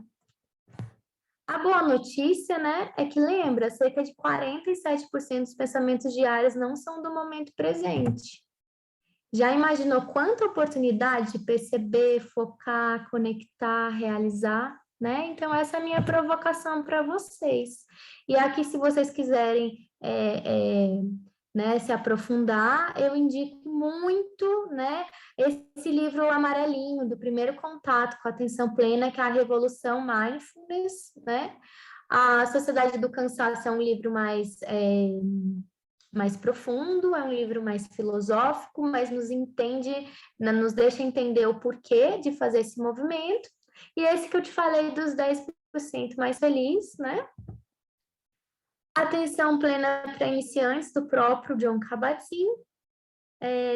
A boa notícia, né, é que lembra, cerca de 47% dos pensamentos diários não são do momento presente. Já imaginou quanta oportunidade de perceber, focar, conectar, realizar, né? Então, essa é a minha provocação para vocês. E aqui, se vocês quiserem né, se aprofundar, eu indico muito, né, esse livro amarelinho, do primeiro contato com a atenção plena, que é a Revolução Mindfulness, né? A Sociedade do Cansaço é um livro mais profundo, é um livro mais filosófico, mas nos deixa entender o porquê de fazer esse movimento. E esse que eu te falei dos 10% mais feliz, né? Atenção plena para iniciantes, do próprio Jon Kabat-Zinn.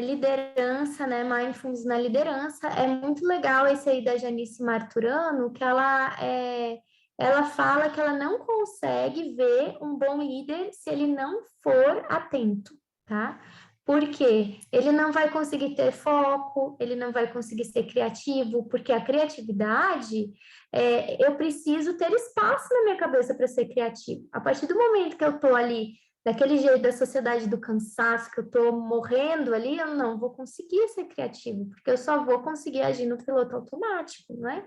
Liderança, né? Mindfulness na liderança. É muito legal esse aí da Janice Marturano, que ela fala que ela não consegue ver um bom líder se ele não for atento, tá? Porque ele não vai conseguir ter foco, ele não vai conseguir ser criativo, porque a criatividade, eu preciso ter espaço na minha cabeça para ser criativo. A partir do momento que eu estou ali, daquele jeito da sociedade do cansaço, que eu estou morrendo ali, eu não vou conseguir ser criativo, porque eu só vou conseguir agir no piloto automático, né?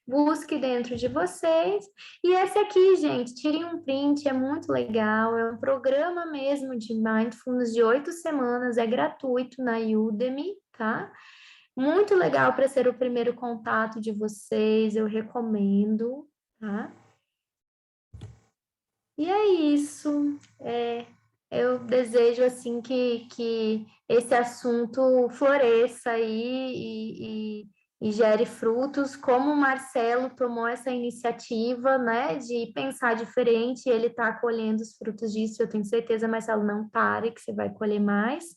Busque dentro de vocês. E esse aqui, gente, tirem um print, é muito legal. É um programa mesmo de Mindfulness de 8 semanas, é gratuito na Udemy, tá? Muito legal para ser o primeiro contato de vocês, eu recomendo, tá? E é isso. Eu desejo, assim, que esse assunto floresça aí e gere frutos, como o Marcelo tomou essa iniciativa, né, de pensar diferente, ele está colhendo os frutos disso, eu tenho certeza, Marcelo, não pare, que você vai colher mais.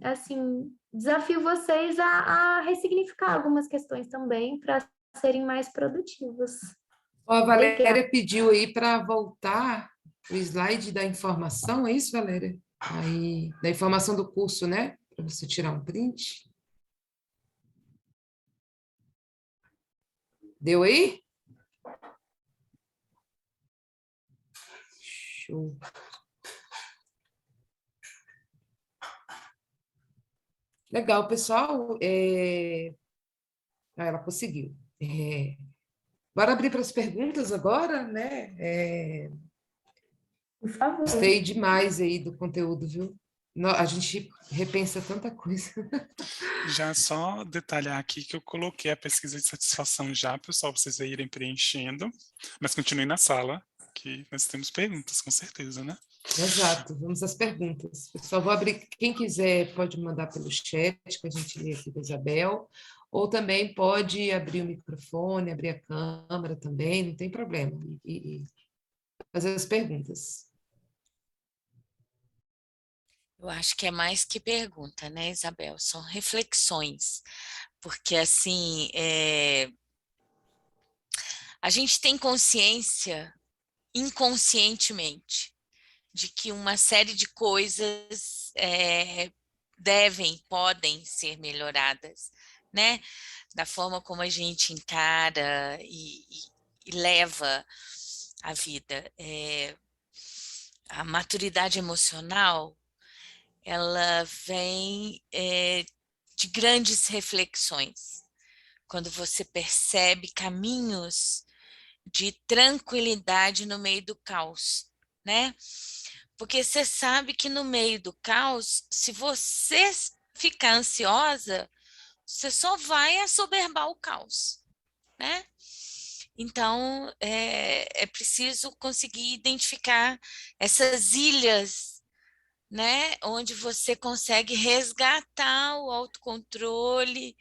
Assim, desafio vocês a ressignificar algumas questões também, para serem mais produtivos. A Valéria pediu aí para voltar o slide da informação, é isso, Valéria? Aí, da informação do curso, né? Para você tirar um print. Deu aí? Show. Legal, pessoal. Ela conseguiu. Bora abrir para as perguntas agora, né? Por favor. Gostei demais aí do conteúdo, viu? A gente repensa tanta coisa. Já só detalhar aqui que eu coloquei a pesquisa de satisfação já, pessoal, para vocês irem preenchendo, mas continue na sala, que nós temos perguntas, com certeza, né? Exato, vamos às perguntas. Pessoal, vou abrir, quem quiser pode mandar pelo chat, que a gente lê aqui da Isabel, ou também pode abrir o microfone, abrir a câmera também, não tem problema, e fazer as perguntas. Eu acho que é mais que pergunta, né, Isabel? São reflexões, porque assim, a gente tem consciência inconscientemente de que uma série de coisas podem ser melhoradas, né? Da forma como a gente encara e leva a vida. A maturidade emocional, ela vem de grandes reflexões, quando você percebe caminhos de tranquilidade no meio do caos, né? Porque você sabe que no meio do caos, se você ficar ansiosa, você só vai assoberbar o caos, né? Então, é preciso conseguir identificar essas ilhas, né, onde você consegue resgatar o autocontrole,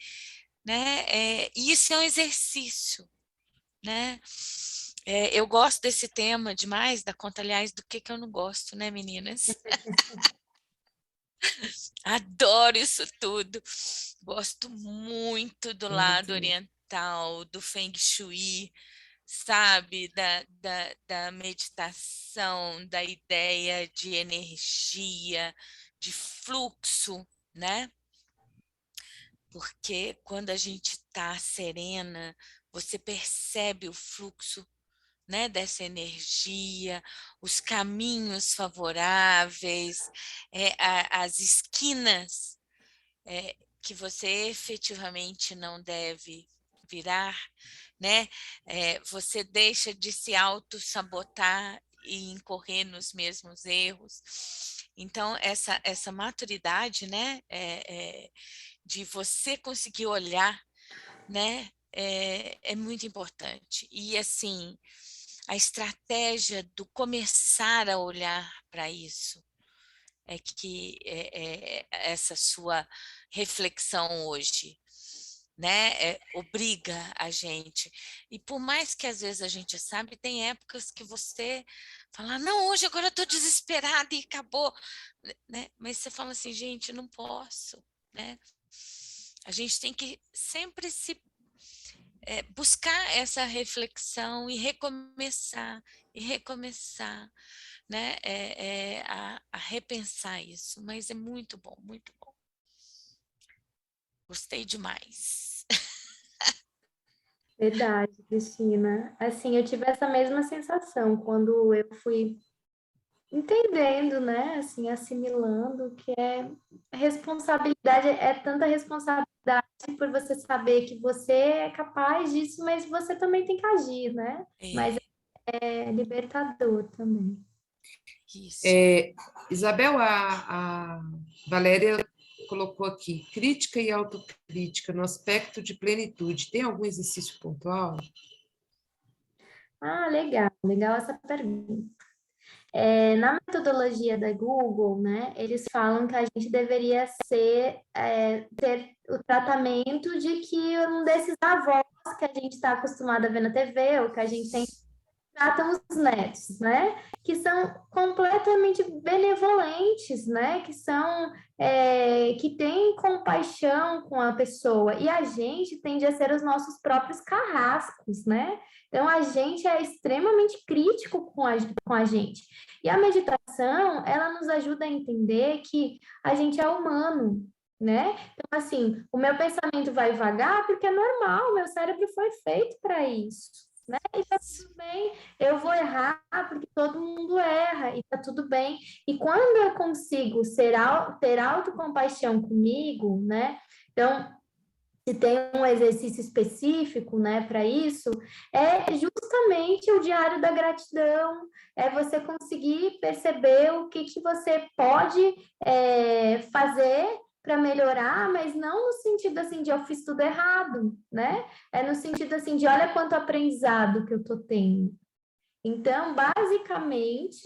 né? Isso é um exercício, né? Eu gosto desse tema demais, da conta, aliás, do que eu não gosto, né, meninas? Adoro isso tudo. Gosto muito do lado oriental, do Feng Shui, sabe? Da meditação, da ideia de energia, de fluxo, né? Porque quando a gente está serena, você percebe o fluxo, né, dessa energia, os caminhos favoráveis, as esquinas que você efetivamente não deve virar, né? Você deixa de se auto-sabotar e incorrer nos mesmos erros. Então, essa maturidade, né, de você conseguir olhar, né, é muito importante. E, assim, a estratégia do começar a olhar para isso é que essa sua reflexão hoje, né, obriga a gente. E por mais que às vezes a gente sabe, tem épocas que você fala, não, hoje agora eu estou desesperada e acabou, né? Mas você fala assim, gente, não posso, né? A gente tem que sempre buscar essa reflexão e recomeçar, né? A repensar isso, mas é muito bom, muito bom. Gostei demais. Verdade, Cristina. Assim, eu tive essa mesma sensação quando eu fui entendendo, né, assim, assimilando que responsabilidade, é tanta responsabilidade por você saber que você é capaz disso, mas você também tem que agir, né? Mas é libertador também. Isso. Isabel, a Valéria colocou aqui, crítica e autocrítica no aspecto de plenitude. Tem algum exercício pontual? Ah, legal essa pergunta. Na metodologia da Google, né, eles falam que a gente deveria ter o tratamento de que um desses avós que a gente está acostumado a ver na TV, ou que a gente tem, tratam os netos, né, que são completamente benevolentes, né, que têm compaixão com a pessoa, e a gente tende a ser os nossos próprios carrascos, né? Então, a gente é extremamente crítico com a gente. E a meditação, ela nos ajuda a entender que a gente é humano, né? Então, assim, o meu pensamento vai vagar porque é normal, o meu cérebro foi feito para isso, né? E tá tudo bem, eu vou errar porque todo mundo erra, e tá tudo bem. E quando eu consigo ter autocompaixão comigo, né? Então, se tem um exercício específico, né, para isso, é justamente o diário da gratidão, é você conseguir perceber o que você pode fazer para melhorar, mas não no sentido assim de eu fiz tudo errado, né? É no sentido assim de olha quanto aprendizado que eu tô tendo. Então, basicamente,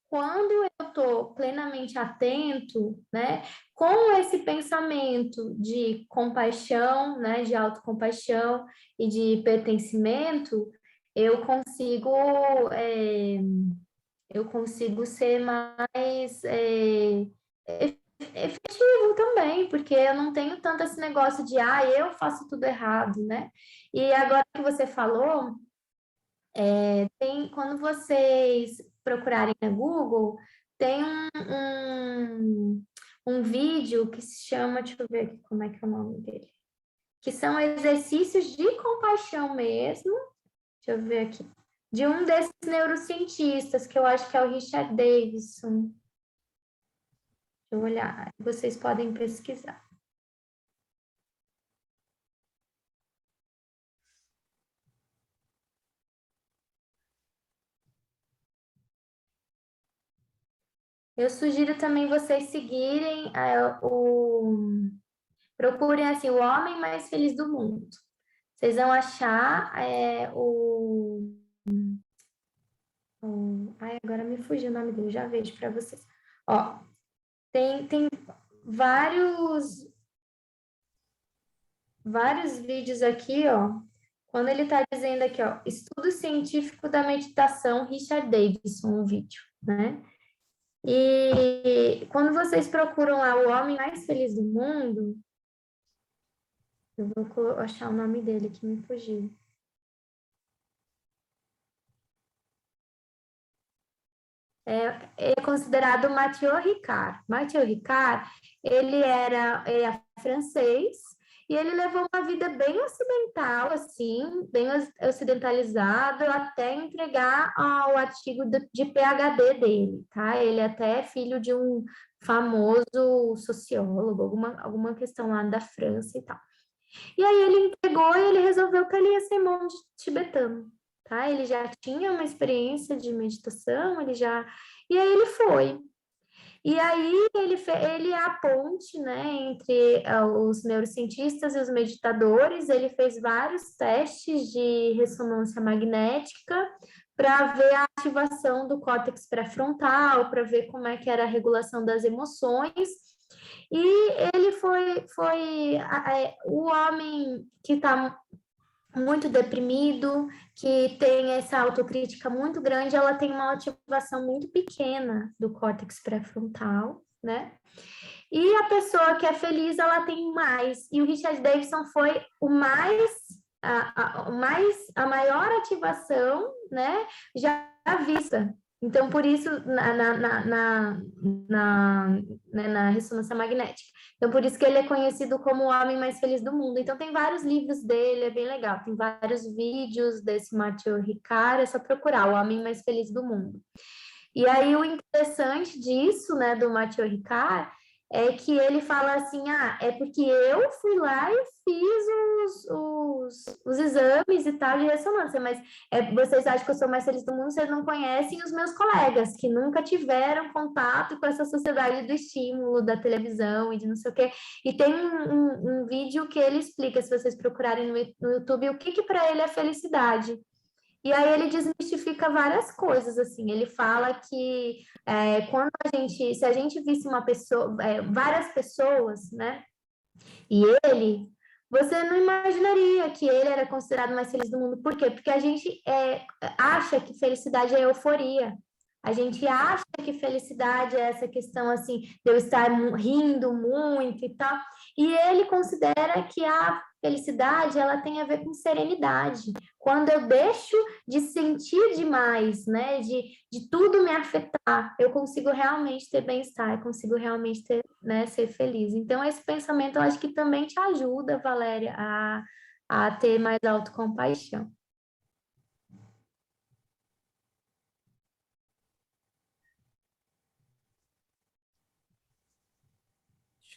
quando eu estou plenamente atento, né, com esse pensamento de compaixão, né, de autocompaixão e de pertencimento, eu consigo ser mais efetivo também, porque eu não tenho tanto esse negócio de, eu faço tudo errado, né? E agora que você falou, quando vocês procurarem na Google, tem um vídeo que se chama, deixa eu ver aqui como é que é o nome dele, que são exercícios de compaixão mesmo, deixa eu ver aqui, de um desses neurocientistas, que eu acho que é o Richard Davidson. Deixa eu olhar, vocês podem pesquisar. Eu sugiro também vocês seguirem procurem assim, o homem mais feliz do mundo. Vocês vão achar agora me fugiu o nome dele, já vejo para vocês. Ó, tem vários vídeos aqui, ó. Quando ele está dizendo aqui, ó, estudo científico da meditação, Richard Davidson, um vídeo, né? E quando vocês procuram lá o homem mais feliz do mundo, eu vou achar o nome dele que me fugiu. É considerado Mathieu Ricard. Mathieu Ricard, ele é francês, e ele levou uma vida bem ocidental, assim, bem ocidentalizado, até entregar o artigo de PhD dele, tá? Ele até é filho de um famoso sociólogo, alguma questão lá da França e tal. E aí ele entregou e ele resolveu que ele ia ser monge tibetano, tá? Ele já tinha uma experiência de meditação, e aí ele foi. E aí ele é a ponte, né, entre os neurocientistas e os meditadores. Ele fez vários testes de ressonância magnética para ver a ativação do córtex pré-frontal, para ver como é que era a regulação das emoções. E ele foi o homem que está muito deprimido, que tem essa autocrítica muito grande, ela tem uma ativação muito pequena do córtex pré-frontal, né? E a pessoa que é feliz, ela tem mais. E o Richard Davidson foi a maior ativação, né, já vista. Então, por isso, na ressonância magnética. Então, por isso que ele é conhecido como o homem mais feliz do mundo. Então, tem vários livros dele, é bem legal. Tem vários vídeos desse Mathieu Ricard, é só procurar, o homem mais feliz do mundo. E aí, o interessante disso, né, do Mathieu Ricard, é que ele fala assim, é porque eu fui lá e fiz os exames e tal de ressonância, mas vocês acham que eu sou mais feliz do mundo, vocês não conhecem os meus colegas, que nunca tiveram contato com essa sociedade do estímulo, da televisão e de não sei o quê. E tem um vídeo que ele explica, se vocês procurarem no YouTube, o que para ele é felicidade. E aí ele desmistifica várias coisas, assim, ele fala que se a gente visse uma pessoa, várias pessoas, né, e ele, você não imaginaria que ele era considerado mais feliz do mundo. Por quê? Porque a gente acha que felicidade é euforia. A gente acha que felicidade é essa questão, assim, de eu estar rindo muito e tal. E ele considera que a felicidade, ela tem a ver com serenidade. Quando eu deixo de sentir demais, né, de tudo me afetar, eu consigo realmente ter bem-estar, eu consigo realmente ter, né, ser feliz. Então, esse pensamento, eu acho que também te ajuda, Valéria, a ter mais autocompaixão.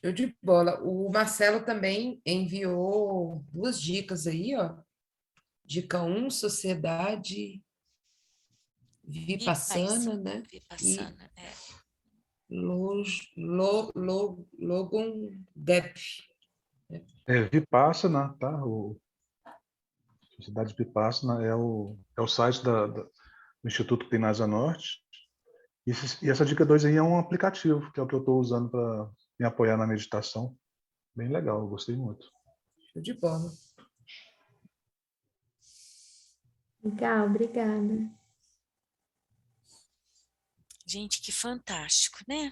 Show de bola. O Marcelo também enviou 2 dicas aí, ó. Dica 1, Sociedade Vipassana, né? Vipassana, Logon Gap. Vipassana, tá? Sociedade Vipassana é o site do Instituto que tem na Asa Norte. E essa dica 2 aí é um aplicativo, que é o que eu estou usando para me apoiar na meditação. Bem legal, eu gostei muito. Show de bola. Legal, obrigada. Gente, que fantástico, né?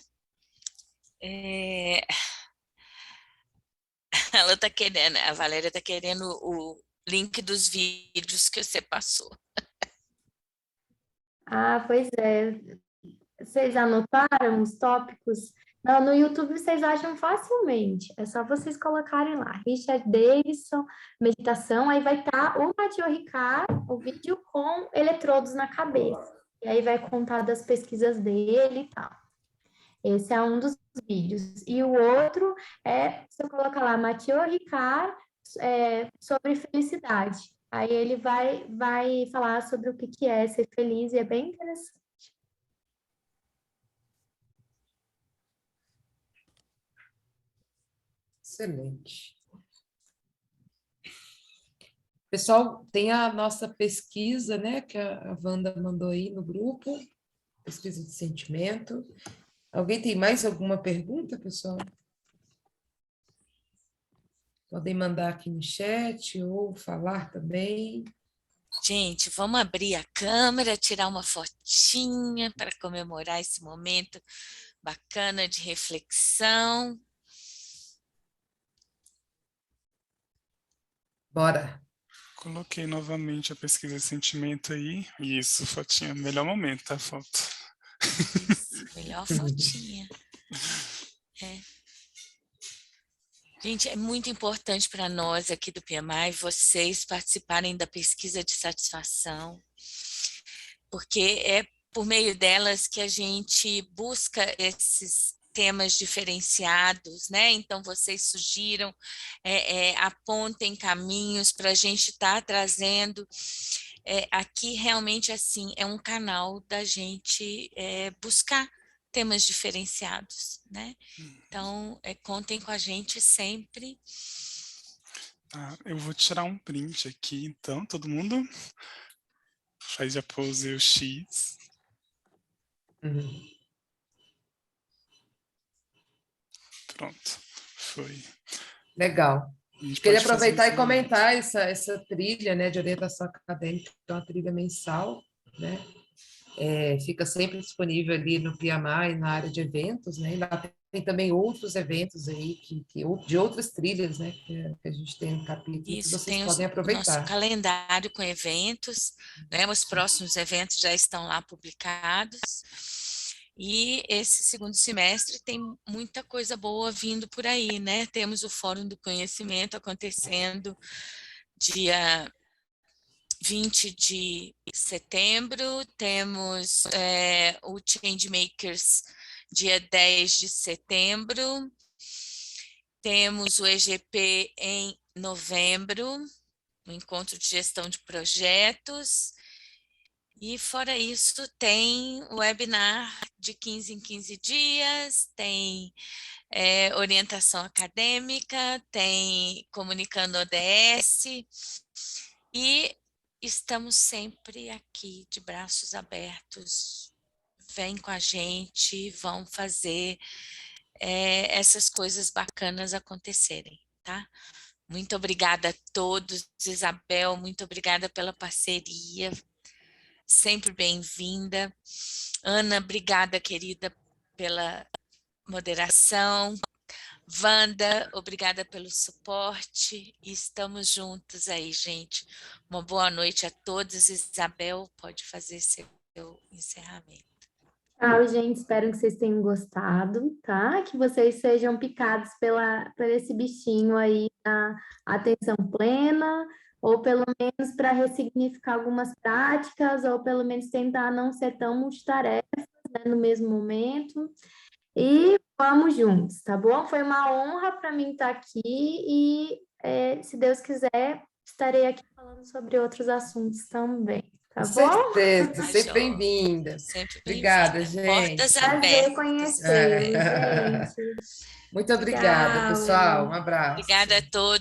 Ela tá querendo, a Valéria tá querendo o link dos vídeos que você passou. Pois é. Vocês anotaram os tópicos? Não, no YouTube vocês acham facilmente. É só vocês colocarem lá. Richard Davidson, meditação, aí vai estar o Mathieu Ricard, o vídeo com eletrodos na cabeça. E aí vai contar das pesquisas dele e tal. Esse é um dos vídeos. E o outro você coloca lá, Mathieu Ricard, sobre felicidade. Aí ele vai falar sobre o que é ser feliz, e é bem interessante. Excelente. Pessoal, tem a nossa pesquisa, né, que a Wanda mandou aí no grupo, pesquisa de sentimento. Alguém tem mais alguma pergunta, pessoal? Podem mandar aqui no chat ou falar também. Gente, vamos abrir a câmera, tirar uma fotinha para comemorar esse momento bacana de reflexão. Bora. Coloquei novamente a pesquisa de sentimento aí. Isso, fotinha. Melhor momento, tá, foto? Isso, melhor fotinha. Gente, é muito importante para nós aqui do PMI, vocês participarem da pesquisa de satisfação, porque é por meio delas que a gente busca esses temas diferenciados, né? Então, vocês sugiram, apontem caminhos para a gente estar trazendo. Aqui, realmente, assim, é um canal da gente buscar temas diferenciados, né? Então, contem com a gente sempre. Tá, eu vou tirar um print aqui, então, todo mundo faz a pose o X. Pronto, foi. Legal. A gente Queria pode fazer aproveitar e isso comentar essa trilha, né, de orientação acadêmica, que é uma trilha mensal, né? Fica sempre disponível ali no PMI, na área de eventos, né? E lá tem também outros eventos aí, de outras trilhas, né, que a gente tem no capítulo, que Isso, vocês tem podem o nosso aproveitar. calendário com eventos, né? Os próximos eventos já estão lá publicados. E esse segundo semestre tem muita coisa boa vindo por aí, né? Temos o Fórum do Conhecimento acontecendo dia 20 de setembro, temos o Changemakers dia 10 de setembro, temos o EGP em novembro, o Encontro de Gestão de Projetos, e fora isso tem o webinar de 15 em 15 dias, tem orientação acadêmica, tem Comunicando ODS, e estamos sempre aqui de braços abertos. Vem com a gente, vão fazer essas coisas bacanas acontecerem, tá? Muito obrigada a todos, Isabel, muito obrigada pela parceria, sempre bem-vinda. Ana, obrigada, querida, pela moderação. Wanda, obrigada pelo suporte. Estamos juntos aí, gente. Uma boa noite a todos. Isabel, pode fazer seu encerramento. Tchau, gente. Espero que vocês tenham gostado, tá? Que vocês sejam picados por esse bichinho aí da atenção plena, ou pelo menos para ressignificar algumas práticas, ou pelo menos tentar não ser tão multitarefas, né, no mesmo momento. E vamos juntos, tá bom? Foi uma honra para mim estar aqui e, se Deus quiser, estarei aqui falando sobre outros assuntos também. Tá Com bom? certeza, sempre bem-vinda. Sempre Obrigada, bem-vinda. gente. Portas Prazer abertas. conhecê-los, gente. Muito obrigada, Tchau. pessoal. Um abraço. Obrigada a todos.